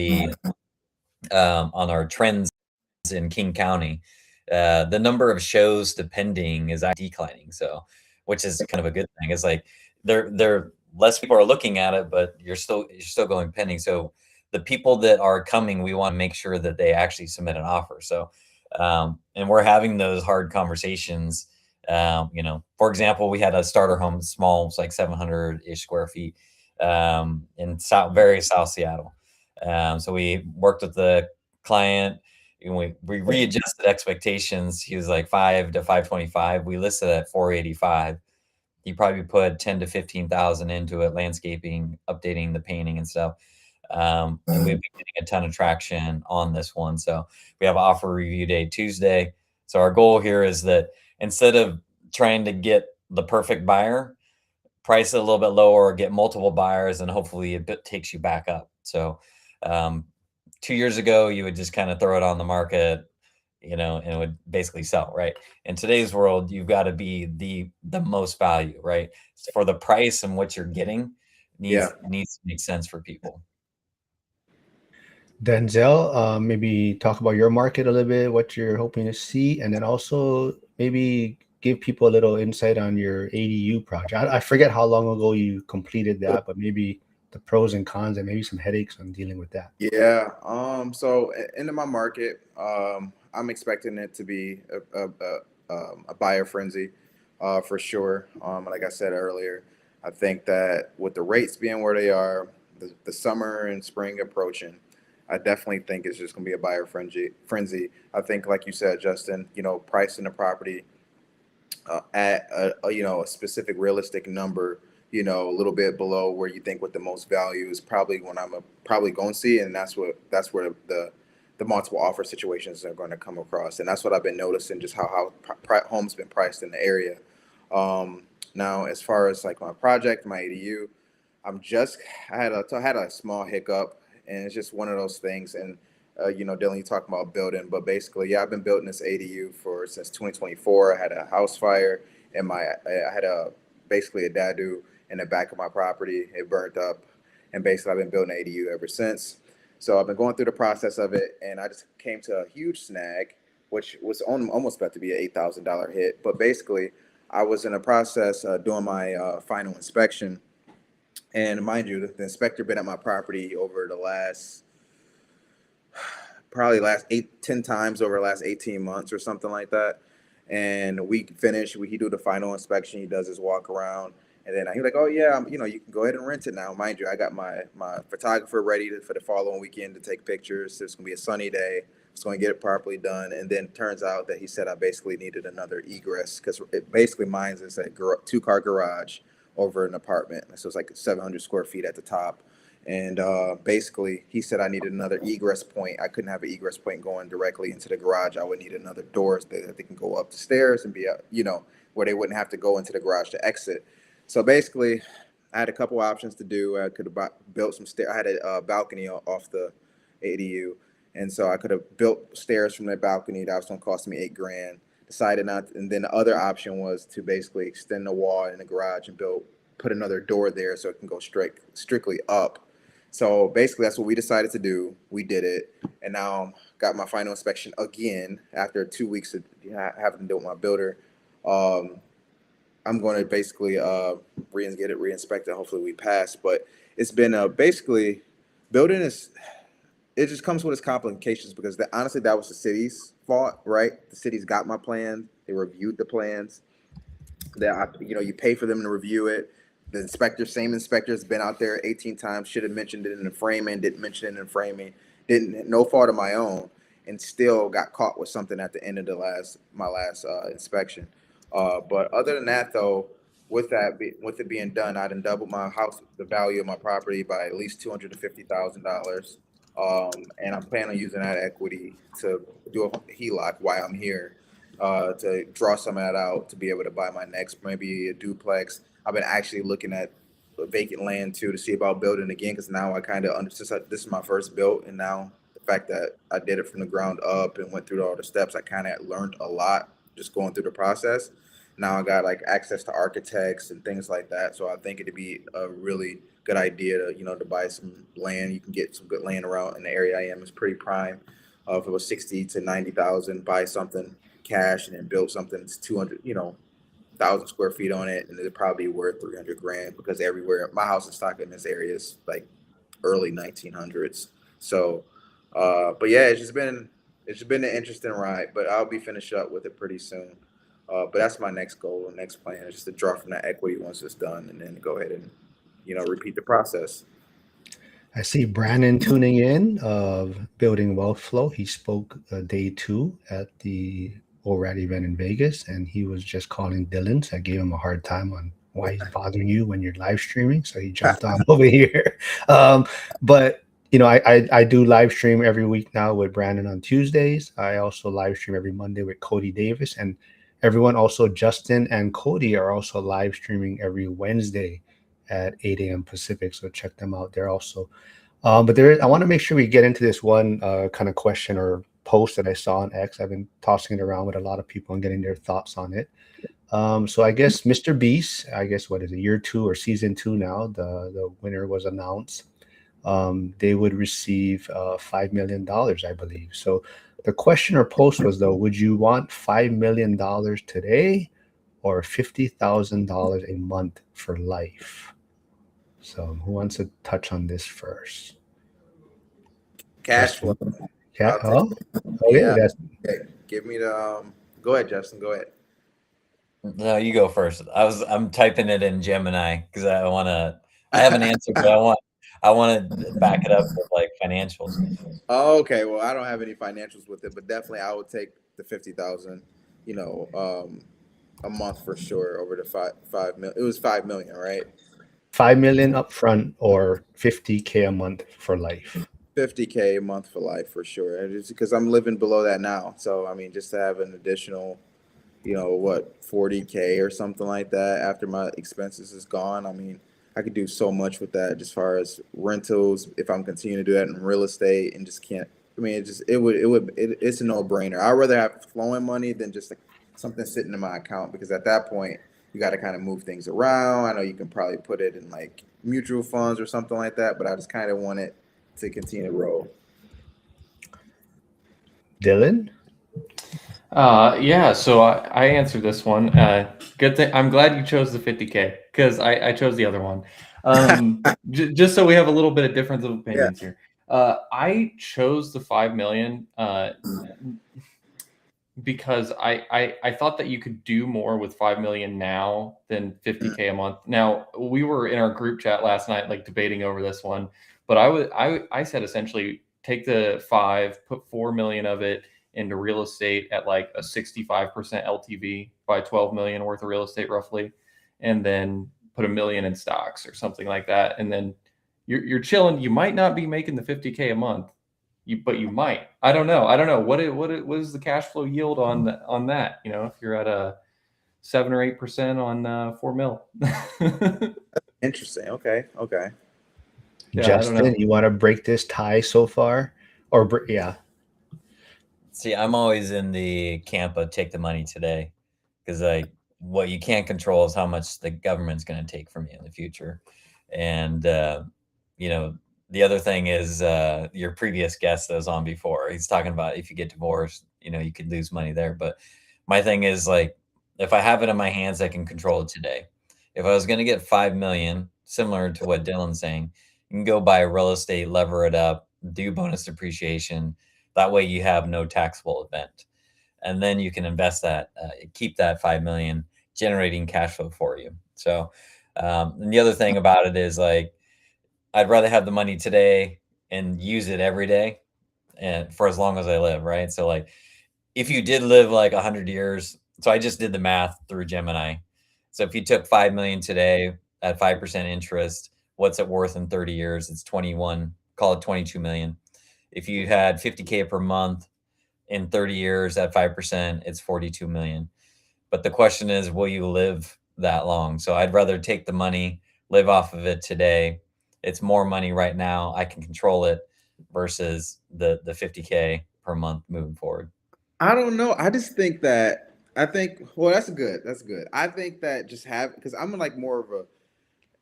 our trends in King County, the number of shows to pending is actually declining. So, which is kind of a good thing. It's like there less people are looking at it, but you're still going pending. So the people that are coming, we want to make sure that they actually submit an offer. So, and we're having those hard conversations. For example, we had a starter home, small, it's like 700-ish square feet, in very South Seattle. So we worked with the client and we readjusted expectations. He was like 5 to 525. We listed at 485. He probably put 10 to 15,000 into it, landscaping, updating the painting and stuff. And we've been getting a ton of traction on this one. So we have offer review day Tuesday. So our goal here is that instead of trying to get the perfect buyer, price it a little bit lower, get multiple buyers, and hopefully it takes you back up. So um, 2 years ago, you would just kind of throw it on the market, and it would basically sell, right? In today's world, you've got to be the most value, right? For the price and what you're getting Yeah. needs to make sense for people. Denzel, maybe talk about your market a little bit, what you're hoping to see, and then also maybe give people a little insight on your ADU project. I forget how long ago you completed that, but maybe the pros and cons and maybe some headaches on dealing with that. Yeah. So into my market, I'm expecting it to be a buyer frenzy, for sure. Like I said earlier, I think that with the rates being where they are, the summer and spring approaching, I definitely think it's just going to be a buyer frenzy. I think, like you said, Justin, pricing the property at a specific realistic number, a little bit below where you think what the most value is probably when probably going to see, and that's where the multiple offer situations are going to come across, and that's what I've been noticing, just how homes been priced in the area. Now, as far as like my project, my ADU, I'm just I had a small hiccup, and it's just one of those things, and Dylan, you talking about building, but basically, yeah, I've been building this ADU for since 2024. I had a house fire, and I had a basically a dadu in the back of my property. It burnt up, and basically, I've been building ADU ever since. So I've been going through the process of it, and I just came to a huge snag, which was almost about to be an $8,000 hit. But basically, I was in a process doing my final inspection, and mind you, the inspector been at my property over the last probably last 8, 10 times over the last 18 months or something like that. And we finish, he do the final inspection, he does his walk around, and then he's like, oh yeah, you can go ahead and rent it now. Mind you, I got my photographer ready for the following weekend to take pictures. It's gonna be a sunny day. It's going to get it properly done. And then it turns out that he said I basically needed another egress because it basically mine's is a 2-car garage over an apartment. So it's like 700 square feet at the top. And basically, he said I needed another egress point. I couldn't have an egress point going directly into the garage. I would need another door so that they can go up the stairs and be, where they wouldn't have to go into the garage to exit. So basically, I had a couple options to do. I could have built some stairs. I had a balcony off the ADU, and so I could have built stairs from that balcony. That was going to cost me 8 grand. Decided not, and then the other option was to basically extend the wall in the garage and put another door there so it can go strictly up. So basically, that's what we decided to do. We did it, and now got my final inspection again after 2 weeks of having to do with my builder. Um, I'm going to basically get it re-inspected. Hopefully, we pass. But it's been basically building is. It just comes with its complications because honestly, that was the city's fault, right? The city's got my plans. They reviewed the plans that you pay for them to review it. The same inspector has been out there 18 times. Should have mentioned it in the framing. Didn't mention it in the framing. Didn't, no fault of my own, and still got caught with something at the end of my last inspection. But other than that, though, with it being done, I done doubled my house, the value of my property by at least $250,000. And I'm planning on using that equity to do a HELOC while I'm here, to draw some of that out to be able to buy my next, maybe a duplex. I've been actually looking at vacant land too to see about building again because now I kind of understand this is my first build, and now the fact that I did it from the ground up and went through all the steps, I kind of learned a lot just going through the process. Now I got like access to architects and things like that, so I think it'd be a really good idea to to buy some land. You can get some good land around in the area I am. It's pretty prime. If it was 60 to 90,000, buy something cash and then build something that's 200, 1,000 square feet on it, and it'd probably be worth 300 grand because everywhere my house is stock in this area is like early 1900s. So, but yeah, it's just been an interesting ride. But I'll be finished up with it pretty soon. But that's my next goal, next plan is just to draw from that equity once it's done, and then go ahead and repeat the process. I see Brandon tuning in of Building Wealth Flow. He spoke day 2 at the ORAD event in Vegas, and he was just calling Dylan. So I gave him a hard time on why he's bothering you when you're live streaming. So he jumped on over here. But I do live stream every week now with Brandon on Tuesdays. I also live stream every Monday with Cody Davis, and everyone also Justin and Cody are also live streaming every Wednesday at 8 a.m. Pacific. So check them out. They're also but I want to make sure we get into this one kind of question or post that I saw on X. I've been tossing it around with a lot of people and getting their thoughts on it. So I guess Mr. Beast, I guess what is it, year 2 or season 2 now? The winner was announced. They would receive $5 million, I believe. So the question or post was though, would you want $5 million today or $50,000 a month for life? So who wants to touch on this first? Cash flow. Yeah. I'll take Okay. Yeah. That's Okay. Give me the. Go ahead, Justin. Go ahead. No, you go first. I'm typing it in Gemini because I have an answer, but I want to back it up with like financials. Oh, okay. Well, I don't have any financials with it, but definitely I would take the 50,000. A month for sure over the 5 million. It was 5 million, right? 5 million upfront or 50K a month for life. 50K a month for life for sure. And it's because I'm living below that now. So I mean, just to have an additional, what, 40K or something like that after my expenses is gone. I mean, I could do so much with that, just as far as rentals. If I'm continuing to do that in real estate, and just can't I mean, it's a no brainer. I'd rather have flowing money than just like something sitting in my account because at that point you got to kind of move things around. I know you can probably put it in like mutual funds or something like that, but I just kind of want it to continue to roll. Dylan? Yeah, so I answered this one. Good thing. I'm glad you chose the 50K because I chose the other one. Just so we have a little bit of difference of Yeah. opinions here. I chose the 5 million because I thought that you could do more with 5 million now than 50K a month. Now we were in our group chat last night like debating over this one, but I said essentially take the 5, put 4 million of it into real estate at like a 65% LTV, by 12 million worth of real estate roughly, and then put a million in stocks or something like that, and then you're chilling. You might not be making the 50K a month, but you might. I don't know. What is the cash flow yield on that? You know, if you're at a 7 or 8% on 4 mil. Interesting. Okay. Okay. Yeah, I don't Justin, know. you want to break this tie so far? Yeah. See, I'm always in the camp of take the money today because like what you can't control is how much the government's going to take from you in the future. And you know, the other thing is your previous guest that was on before. He's talking about if you get divorced, you know, you could lose money there. But my thing is like if I have it in my hands, I can control it today. If I was going to get 5 million, similar to what Dylan's saying, you can go buy real estate, lever it up, do bonus depreciation. That way you have no taxable event. And then you can invest that, keep that 5 million generating cash flow for you. So, and the other thing about it is like, I'd rather have the money today and use it every day and for as long as I live, right? So like if you did live like 100 years, so I just did the math through Gemini. So if you took 5 million today at 5% interest, what's it worth in 30 years? It's 21, call it 22 million. If you had 50K per month in 30 years at 5%, it's 42 million. But the question is, will you live that long? So I'd rather take the money, live off of it today. It's more money right now. I can control it versus the 50K per month moving forward. I don't know. I just think that I think well, that's good. That's good. I think that just have because I'm like more of a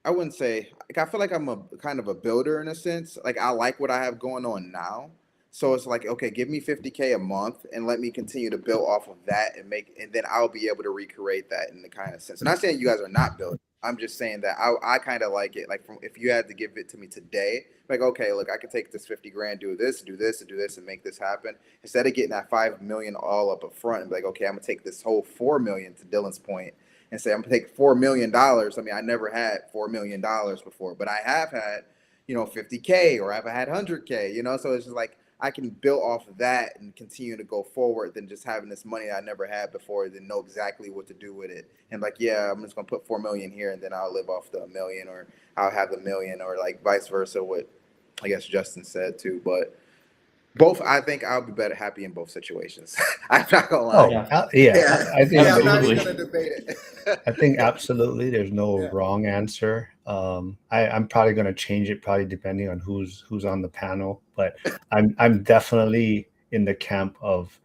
I wouldn't say like I feel like I'm a kind of a builder in a sense. Like I like what I have going on now. So it's like, okay, give me 50K a month and let me continue to build off of that and make and then I'll be able to recreate that in the kind of sense. I'm not saying you guys are not building. I'm just saying that I kind of like it. Like from if you had to give it to me today, like okay, look, I can take this 50 grand, do this, do this, and do this, and make this happen. Instead of getting that 5 million all up front and be like, okay, I'm gonna take this whole 4 million to Dylan's point and say I'm gonna take $4 million. I mean, I never had $4 million before, but I have had, 50K or I've had 100K. So it's just like I can build off of that and continue to go forward than just having this money I never had before, then know exactly what to do with it. And like, yeah, I'm just gonna put 4 million here and then I'll live off the million or I'll have the million or like vice versa. What I guess Justin said too, but both I think I'll be better happy in both situations. I'm not gonna lie. Oh, Yeah, yeah. Yeah, I think yeah, I'm not even absolutely. gonna debate it. I think absolutely there's no Yeah. wrong answer. I'm probably going to change it probably depending on who's on the panel, but I'm definitely in the camp of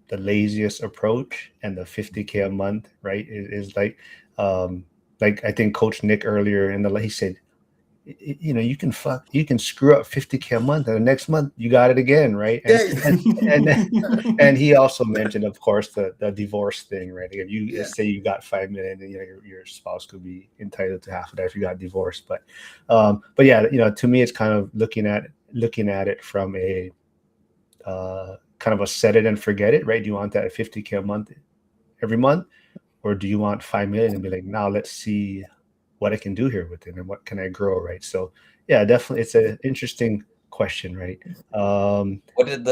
the laziest approach and the 50K a month, right? Is like I think Coach Nick earlier in the he said, you can screw up 50K a month and the next month you got it again, right? Yeah, And and he also mentioned, of course, the divorce thing, right? If you yeah. say you got 5 million, then your spouse could be entitled to half of that if you got divorced. But yeah, to me, it's kind of looking at it from a kind of a set it and forget it, right? Do you want that 50K a month every month, or do you want 5 million and be like, now let's see what I can do here with it and what can I grow, right? So yeah, definitely, it's an interesting question, right? Um, What did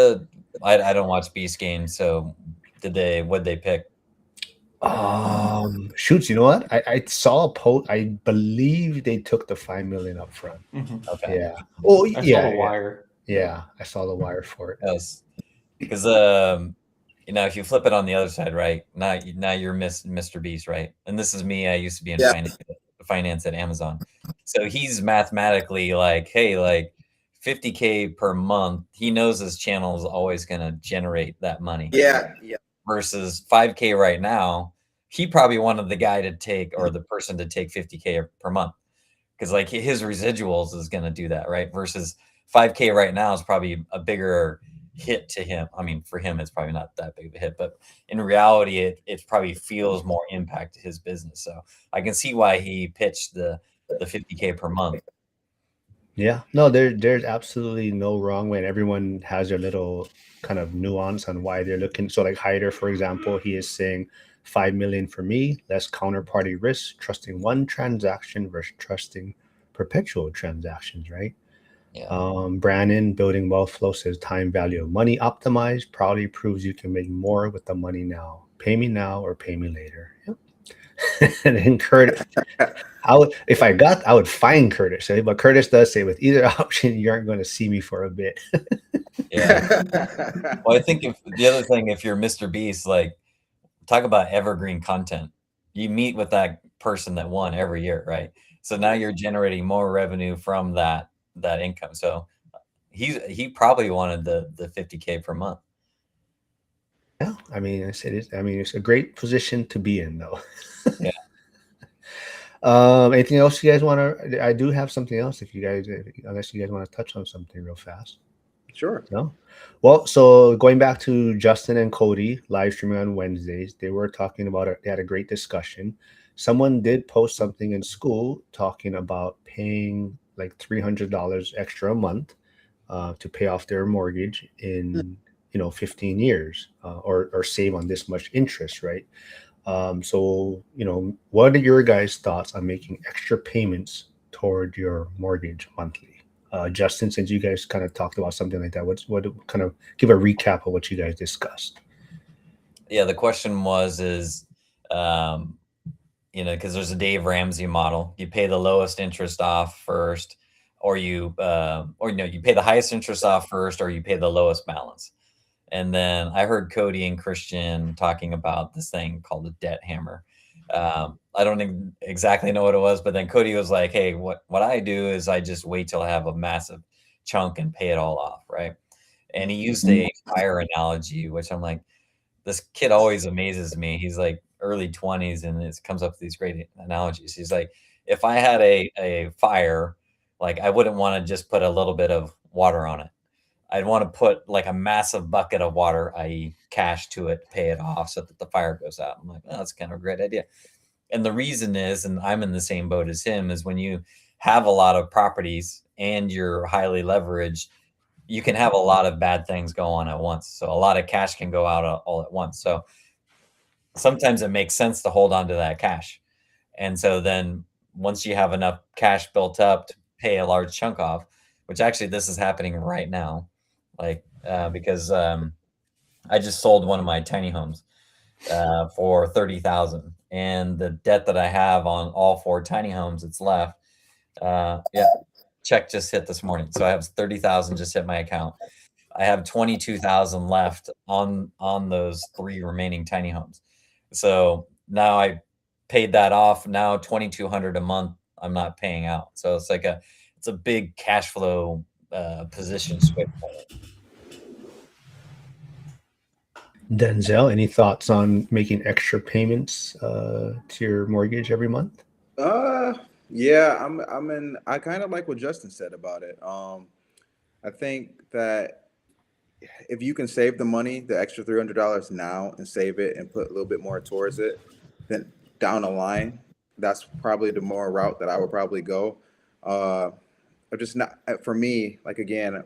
I don't watch Beast games, so what did they pick? Shoots, you know what? I saw a post. I believe they took the 5 million up front. Mhm. Okay. Yeah. Oh, I saw yeah, the yeah, wire. yeah. I saw the wire for it. Yes. Because if you flip it on the other side, right? Now you're Mr. Beast, right? And this is me. I used to be in Yeah. finance at Amazon. So he's mathematically like, hey, like 50K per month, he knows his channel is always going to generate that money. Yeah, yeah. Versus 5K right now, he probably wanted the guy to take, or the person to take 50K per month, because like his residuals is going to do that, right? Versus 5K right now is probably a bigger hit to him. I mean, for him, it's probably not that big of a hit, but in reality, it probably feels more impact to his business. So I can see why he pitched the 50K per month. Yeah, no, there's absolutely no wrong way, and everyone has their little kind of nuance on why they're looking. So, like Hyder, for example, he is saying 5 million for me, less counterparty risk, trusting one transaction versus trusting perpetual transactions, right? Yeah. Brandon, building wealth flow, says time value of money optimized probably proves you can make more with the money now. Pay me now or pay me later. Yep. And then Kurt, I would, if I got, I would find Curtis. Right? But Curtis does say with either option, you aren't going to see me for a bit. Yeah. Well, I think if the other thing, if you're Mr. Beast, like talk about evergreen content, you meet with that person that won every year, right? So now you're generating more revenue from that income. So he probably wanted the 50K per month. Yeah, I mean, I mean, it's a great position to be in, though. Yeah. Anything else you guys want to? I do have something else. If you guys, unless you guys want to touch on something real fast. Sure. No. Well, so going back to Justin and Cody live streaming on Wednesdays, they were talking about it. They had a great discussion. Someone did post something in school talking about paying like $300 extra a month to pay off their mortgage in 15 years, or save on this much interest, right? So what are your guys' thoughts on making extra payments toward your mortgage monthly? Justin, since you guys kind of talked about something like that, what kind of give a recap of what you guys discussed? Yeah, the question is, because there's a Dave Ramsey model. You pay the lowest interest off first, or you pay the highest interest off first, or you pay the lowest balance. And then I heard Cody and Christian talking about this thing called the debt hammer. I don't exactly know what it was, but then Cody was like, "Hey, what I do is I just wait till I have a massive chunk and pay it all off, right?" And he used a fire analogy, which I'm like, this kid always amazes me. He's like early 20s and it comes up with these great analogies. He's like, if I had a fire, like I wouldn't want to just put a little bit of water on it. I'd want to put like a massive bucket of water, i.e., cash to it, pay it off so that the fire goes out. I'm like, oh, that's kind of a great idea. And the reason is, and I'm in the same boat as him, is when you have a lot of properties and you're highly leveraged, you can have a lot of bad things go on at once. So a lot of cash can go out all at once. So sometimes it makes sense to hold on to that cash. And so then once you have enough cash built up to pay a large chunk off, which actually this is happening right now, like because I just sold one of my tiny homes for 30,000, and the debt that I have on all four tiny homes that's left, yeah, check just hit this morning. So I have 30,000 just hit my account. I have 22,000 left on those three remaining tiny homes. So now I paid that off. Now 2,200 a month I'm not paying out. So it's a big cash flow position switch for me. Denzel, any thoughts on making extra payments to your mortgage every month? Uh, yeah, I kind of like what Justin said about it. I think that if you can save the money, the extra $300 now, and save it and put a little bit more towards it, then down the line, that's probably the more route that I would probably go. Uh, or just not for me. Like again,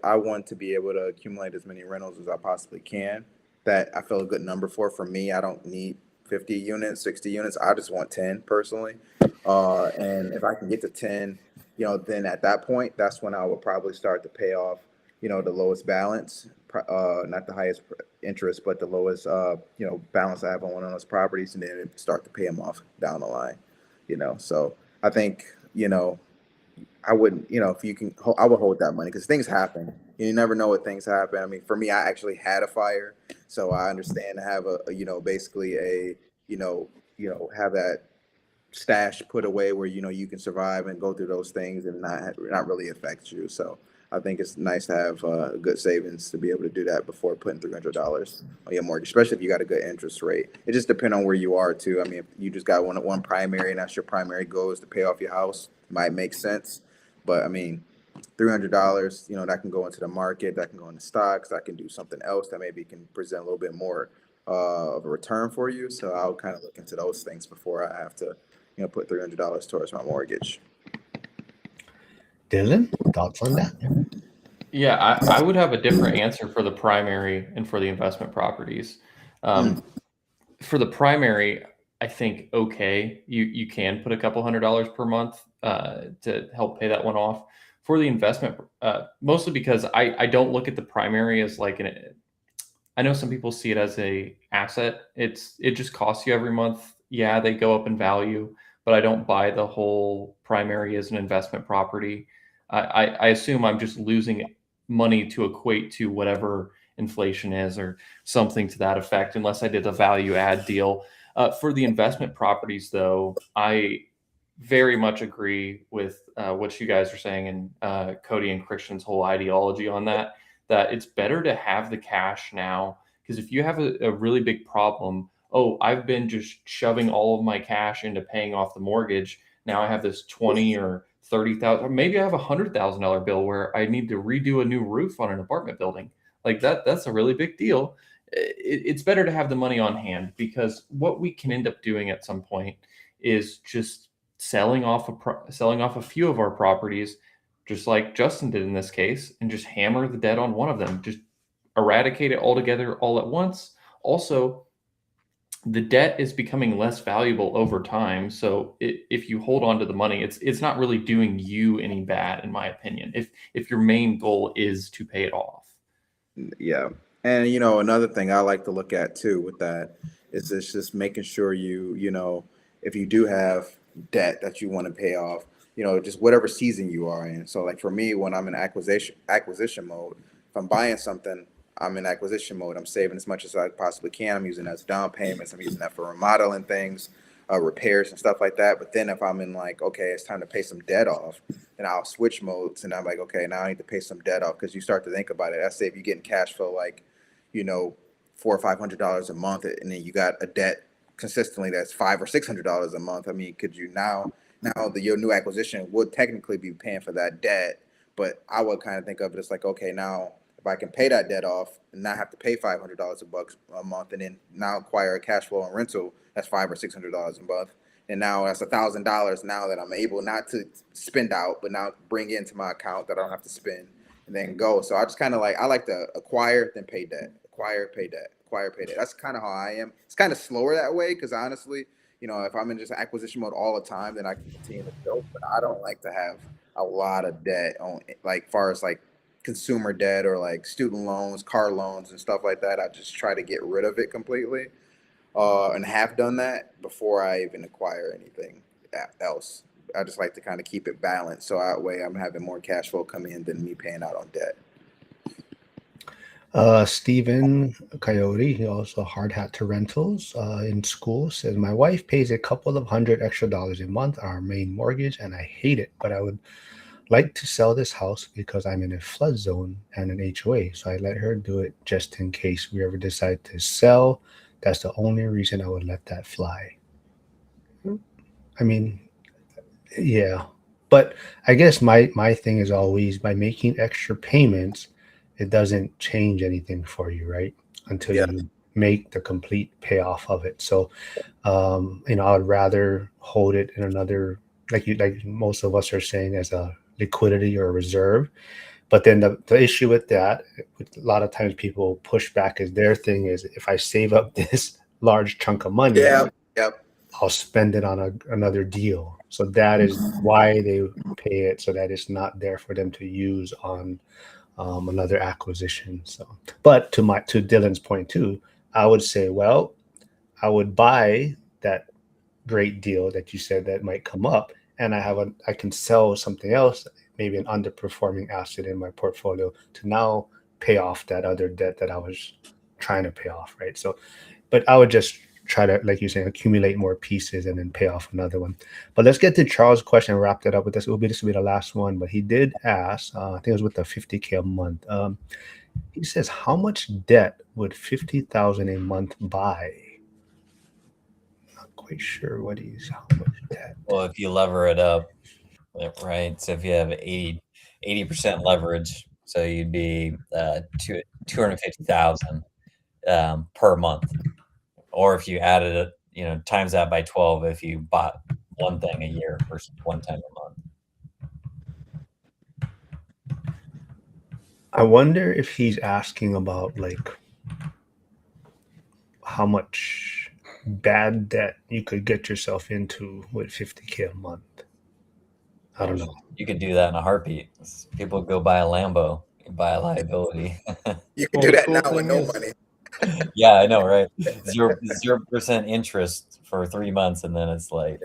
I want to be able to accumulate as many rentals as I possibly can. That I feel a good number for me. I don't need 50 units, 60 units. I just want 10 personally. And if I can get to 10, then at that point, that's when I would probably start to pay off, the lowest balance, not the highest interest, but the lowest, balance I have on one of those properties, and then start to pay them off down the line. So I think, I wouldn't, if you can, I would hold that money because things happen. You never know what things happen. I mean, for me, I actually had a fire, so I understand to have basically have that stash put away where you can survive and go through those things and not really affect you. So I think it's nice to have good savings to be able to do that before putting $300 on your mortgage, especially if you got a good interest rate. It just depends on where you are too. I mean, if you just got one primary and that's your primary goal is to pay off your house, it might make sense. But I mean, $300, that can go into the market, that can go into stocks, that can do something else that maybe can present a little bit more of a return for you. So I'll kind of look into those things before I have to, put $300 towards my mortgage. Dylan, thoughts on that? Yeah, I would have a different answer for the primary and for the investment properties. Mm, Um, for the primary, I think okay, you can put a couple $100 per month to help pay that one off. For the investment, mostly because I don't look at the primary as like an. I know some people see it as a asset. It just costs you every month. Yeah, they go up in value, but I don't buy the whole primary as an investment property. I assume I'm just losing money to equate to whatever inflation is or something to that effect, unless I did a value add deal. For the investment properties, though, I very much agree with what you guys are saying and Cody and Christian's whole ideology on that. That it's better to have the cash now because if you have a really big problem, oh, I've been just shoving all of my cash into paying off the mortgage. Now I have this 20 or 30,000, or maybe I have $100,000 bill where I need to redo a new roof on an apartment building. Like that's a really big deal. It's better to have the money on hand because what we can end up doing at some point is just selling off a few of our properties, just like Justin did in this case, and just hammer the debt on one of them. Just eradicate it altogether all at once. Also, the debt is becoming less valuable over time. So if you hold on to the money, it's not really doing you any bad, in my opinion. If your main goal is to pay it off. yeah. And another thing I like to look at too with that is it's just making sure if you do have debt that you want to pay off, just whatever season you are in. So like for me, when I'm in acquisition mode, if I'm buying something, I'm in acquisition mode. I'm saving as much as I possibly can. I'm using that as down payments. I'm using that for remodeling things, repairs and stuff like that. But then if I'm in like, okay, it's time to pay some debt off, then I'll switch modes and I'm like, okay, now I need to pay some debt off because you start to think about it. Let's say if you're getting cash flow like, you know, $400 or $500 a month, and then you got a debt consistently that's $500 or $600 a month. I mean, could you now your new acquisition would technically be paying for that debt, but I would kind of think of it as like, okay, now if I can pay that debt off and not have to pay $500 a month, and then now acquire a cash flow and rental that's $500 or $600 a month, and now that's $1,000 now that I'm able not to spend out, but now bring into my account that I don't have to spend and then go. So I just kind of like I like to acquire then pay debt, acquire pay debt, acquire pay debt. That's kind of how I am. It's kind of slower that way because honestly, if I'm in just acquisition mode all the time, then I can continue to build. But I don't like to have a lot of debt on like far as like consumer debt or like student loans, car loans, and stuff like that. I just try to get rid of it completely, and have done that before I even acquire anything else. I just like to kind of keep it balanced, so that way I'm having more cash flow come in than me paying out on debt. Stephen Coyote, he also hard hat to rentals in school, says my wife pays a couple of hundred extra dollars a month our main mortgage, and I hate it. But I would like to sell this house because I'm in a flood zone and an HOA. So I let her do it just in case we ever decide to sell. That's the only reason I would let that fly. I mean, yeah, but I guess my thing is always by making extra payments, it doesn't change anything for you, right? Until Yeah, you make the complete payoff of it. So, I would rather hold it in another, like most of us are saying, as a liquidity or a reserve. But then the issue with that, with a lot of times people push back is their thing is if I save up this large chunk of money, yeah, yep. I'll spend it on another deal. So that is why they pay it, so that it's not there for them to use on another acquisition. So, but to Dylan's point too, I would say, well, I would buy that great deal that you said that might come up, and I can sell something else, maybe an underperforming asset in my portfolio, to now pay off that other debt that I was trying to pay off, right? So, but I would just try to, like you're saying, accumulate more pieces and then pay off another one. But let's get to Charles' question and wrap that up with this. This will be the last one. But he did ask, I think it was with the 50K a month. He says, how much debt would 50,000 a month buy? Not quite sure what he's how much debt. Well, if you lever it up, right? So if you have 80% leverage, so you'd be 250,000 per month. Or if you added it, times that by 12 if you bought one thing a year versus one time a month. I wonder if he's asking about like how much bad debt you could get yourself into with 50K a month. I don't know. You could do that in a heartbeat. People go buy a Lambo, you buy a liability. You can Well, do the that cool now with thing no is, money. Yeah, I know, right? 0% interest for 3 months, and then it's like,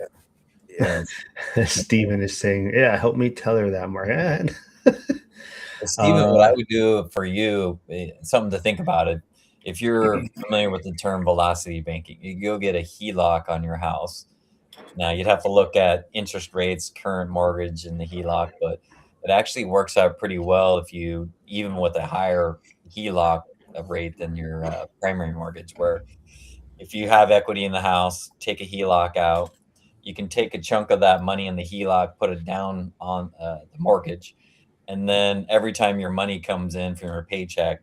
Yeah. Steven is saying, yeah, help me tell her that, Mark. Steven, what I would do for you, something to think about it. If you're familiar with the term velocity banking, you go get a HELOC on your house. Now you'd have to look at interest rates, current mortgage, and the HELOC, but it actually works out pretty well if you, even with a higher HELOC rate than your primary mortgage, where if you have equity in the house, take a HELOC out, you can take a chunk of that money in the HELOC, put it down on the mortgage, and then every time your money comes in from your paycheck,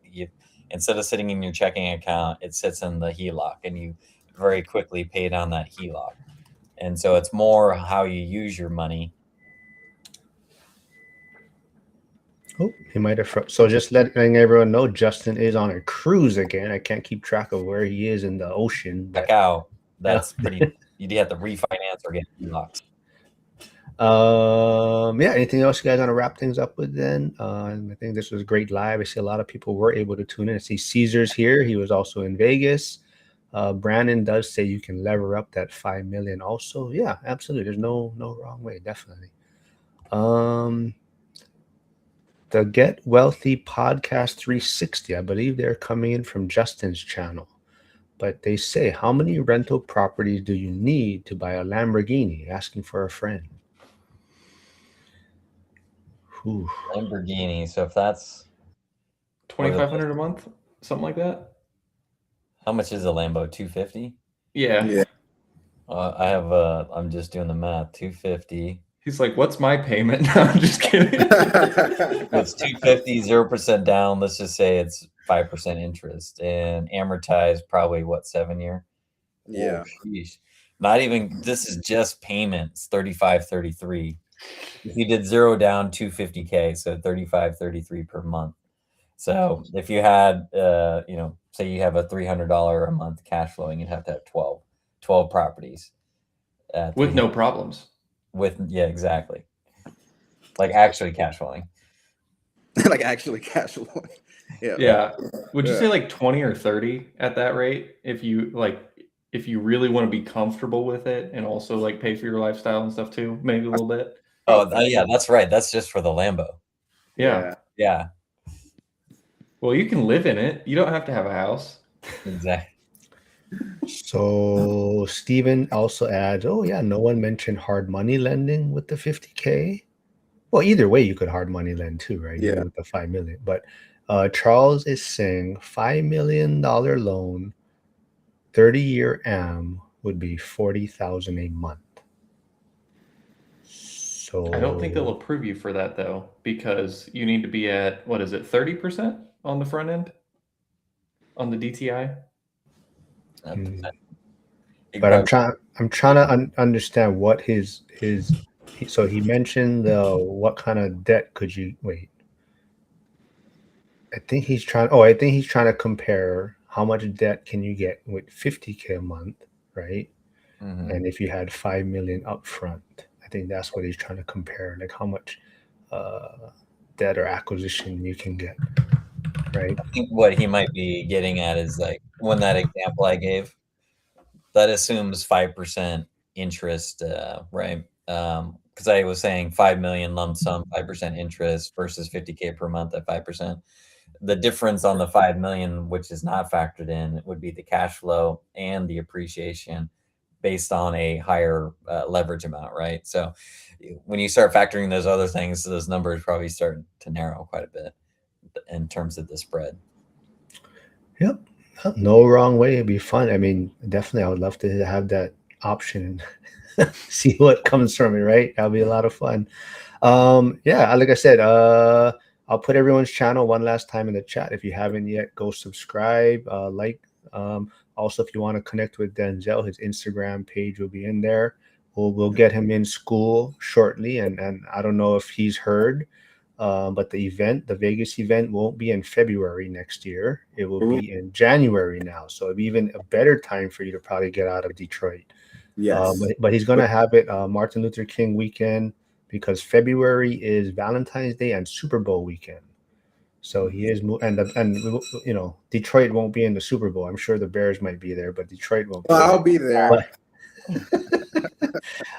instead of sitting in your checking account, it sits in the HELOC, and you very quickly pay down that HELOC. And so it's more how you use your money. Oh, he might have. So just letting everyone know, Justin is on a cruise again. I can't keep track of where he is in the ocean, but Back out. yeah. That's pretty. You'd have to refinance or get HELOCs. Yeah. Anything else you guys want to wrap things up with? Then I think this was great live. I see a lot of people were able to tune in. I see Caesar's here. He was also in Vegas. Brandon does say you can lever up that 5 million. Also, yeah, absolutely. There's no wrong way. Definitely. The Get Wealthy Podcast 360. I believe they're coming in from Justin's channel. But they say, how many rental properties do you need to buy a Lamborghini? Asking for a friend. Whew. Lamborghini. So if that's 2,500 a month, something like that. how much is a Lambo? 250. Yeah. Yeah. I have. I'm just doing the math. 250. He's like, what's my payment? No, I'm just kidding. It's 250, 0% down. Let's just say it's 5% interest and amortized probably what, 7 year? Yeah. Oh, sheesh. Not even, this is just payments, 35, 33. If you did 0 down, 250K, so 35, 33 per month. So if you had, say you have a $300 a month cash flowing, you'd have to have 12 properties. With no problems. Yeah, exactly. Like actually cash flowing. Like actually cash flowing. Yeah. Yeah. Would you Yeah. say like 20 or 30 at that rate? If you really want to be comfortable with it and also like pay for your lifestyle and stuff too, maybe a little bit. Oh, yeah, that's right. That's just for the Lambo. Yeah. Yeah, Well, you can live in it. You don't have to have a house. exactly. So Steven also adds, oh yeah, no one mentioned hard money lending with the 50K. Well, either way, you could hard money lend too, right? Yeah. Even with the 5 million. But Charles is saying $5 million loan, 30-year AM would be 40,000 a month. So I don't think they'll approve you for that though, because you need to be at, what is it, 30% on the front end on the DTI? But I'm trying to understand what so he mentioned what kind of debt could you wait. I think he's trying to compare how much debt can you get with 50K a month, right? Mhm. And if you had 5 million up front. I think that's what he's trying to compare, like how much debt or acquisition you can get, right? I think what he might be getting at is like when that example I gave, that assumes 5% interest, right? Because I was saying 5 million lump sum, 5% interest versus 50K per month at 5%. the difference on the 5 million, which is not factored in, would be the cash flow and the appreciation based on a higher leverage amount, right? So when you start factoring those other things, those numbers probably start to narrow quite a bit in terms of the spread. Yep. No wrong way. It'd be fun. I mean, definitely, I would love to have that option and see what comes from it. Right? That'll be a lot of fun. Yeah, like I said, I'll put everyone's channel one last time in the chat. If you haven't yet, go subscribe, like. Also, if you want to connect with Denzel, his Instagram page will be in there. We'll get him in school shortly, and I don't know if he's heard, but the Vegas event, won't be in February next year. It will be in January now, so it'll be even a better time for you to probably get out of Detroit. Yes. But he's gonna have it Martin Luther King weekend, because February is Valentine's Day and Super Bowl weekend. So he is, and Detroit won't be in the Super Bowl. I'm sure the Bears might be there, but Detroit won't be Well, there. I'll be there.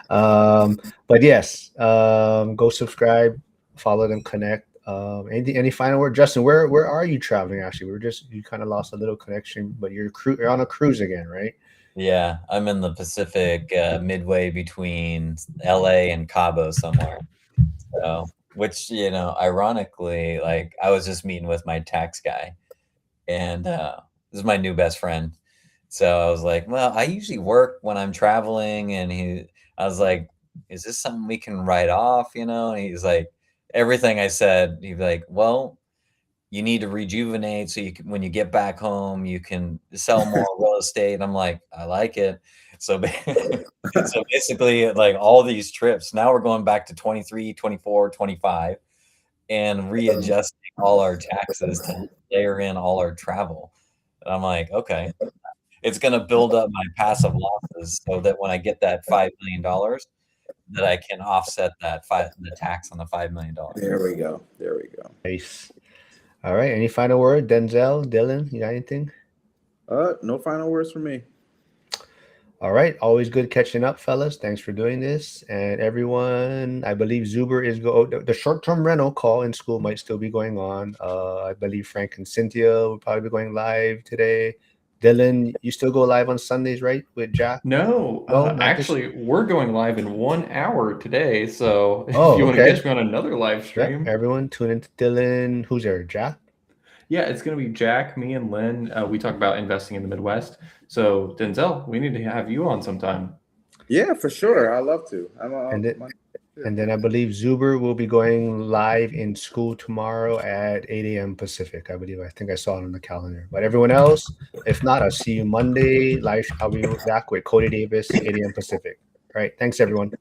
But yes, go subscribe, follow them, connect. Any final word, Justin? Where are you traveling? Actually, you kind of lost a little connection, but you're on a cruise again, right? Yeah, I'm in the Pacific, midway between LA and Cabo somewhere. So, which, ironically, like I was just meeting with my tax guy, and this is my new best friend. So I was like, well, I usually work when I'm traveling, and I was like, is this something we can write off, And he's like, everything I said, he'd be like, well, you need to rejuvenate so when you get back home, you can sell more real estate. And I'm like, I like it. So, so basically, like all these trips, now we're going back to 23, 24, 25, and readjusting all our taxes to layer in all our travel. And I'm like, okay, it's going to build up my passive losses so that when I get that $5 million, that I can offset the tax on the $5 million. There we go. There we go. Nice. All right. Any final word, Denzel, Dylan? You got anything? No final words from me. All right. Always good catching up, fellas. Thanks for doing this. And everyone, I believe Zuber is the short-term rental call in school might still be going on. I believe Frank and Cynthia will probably be going live today. Dylan, you still go live on Sundays, right? With Jack? No, Not this. actually, we're going live in 1 hour today. So if Oh, you want to okay. catch me on another live Yep. stream, Everyone tune into Dylan. Who's there? Jack? yeah, it's going to be Jack, me, and Lynn. We talk about investing in the Midwest. So Denzel, we need to have you on sometime. Yeah, for sure. I'd love to. And then I believe Zuber will be going live in school tomorrow at 8 a.m. Pacific, I believe. I think I saw it on the calendar. But everyone else, if not, I'll see you Monday. Live, I'll be back with Cody Davis, 8 a.m. Pacific. All right. Thanks, everyone.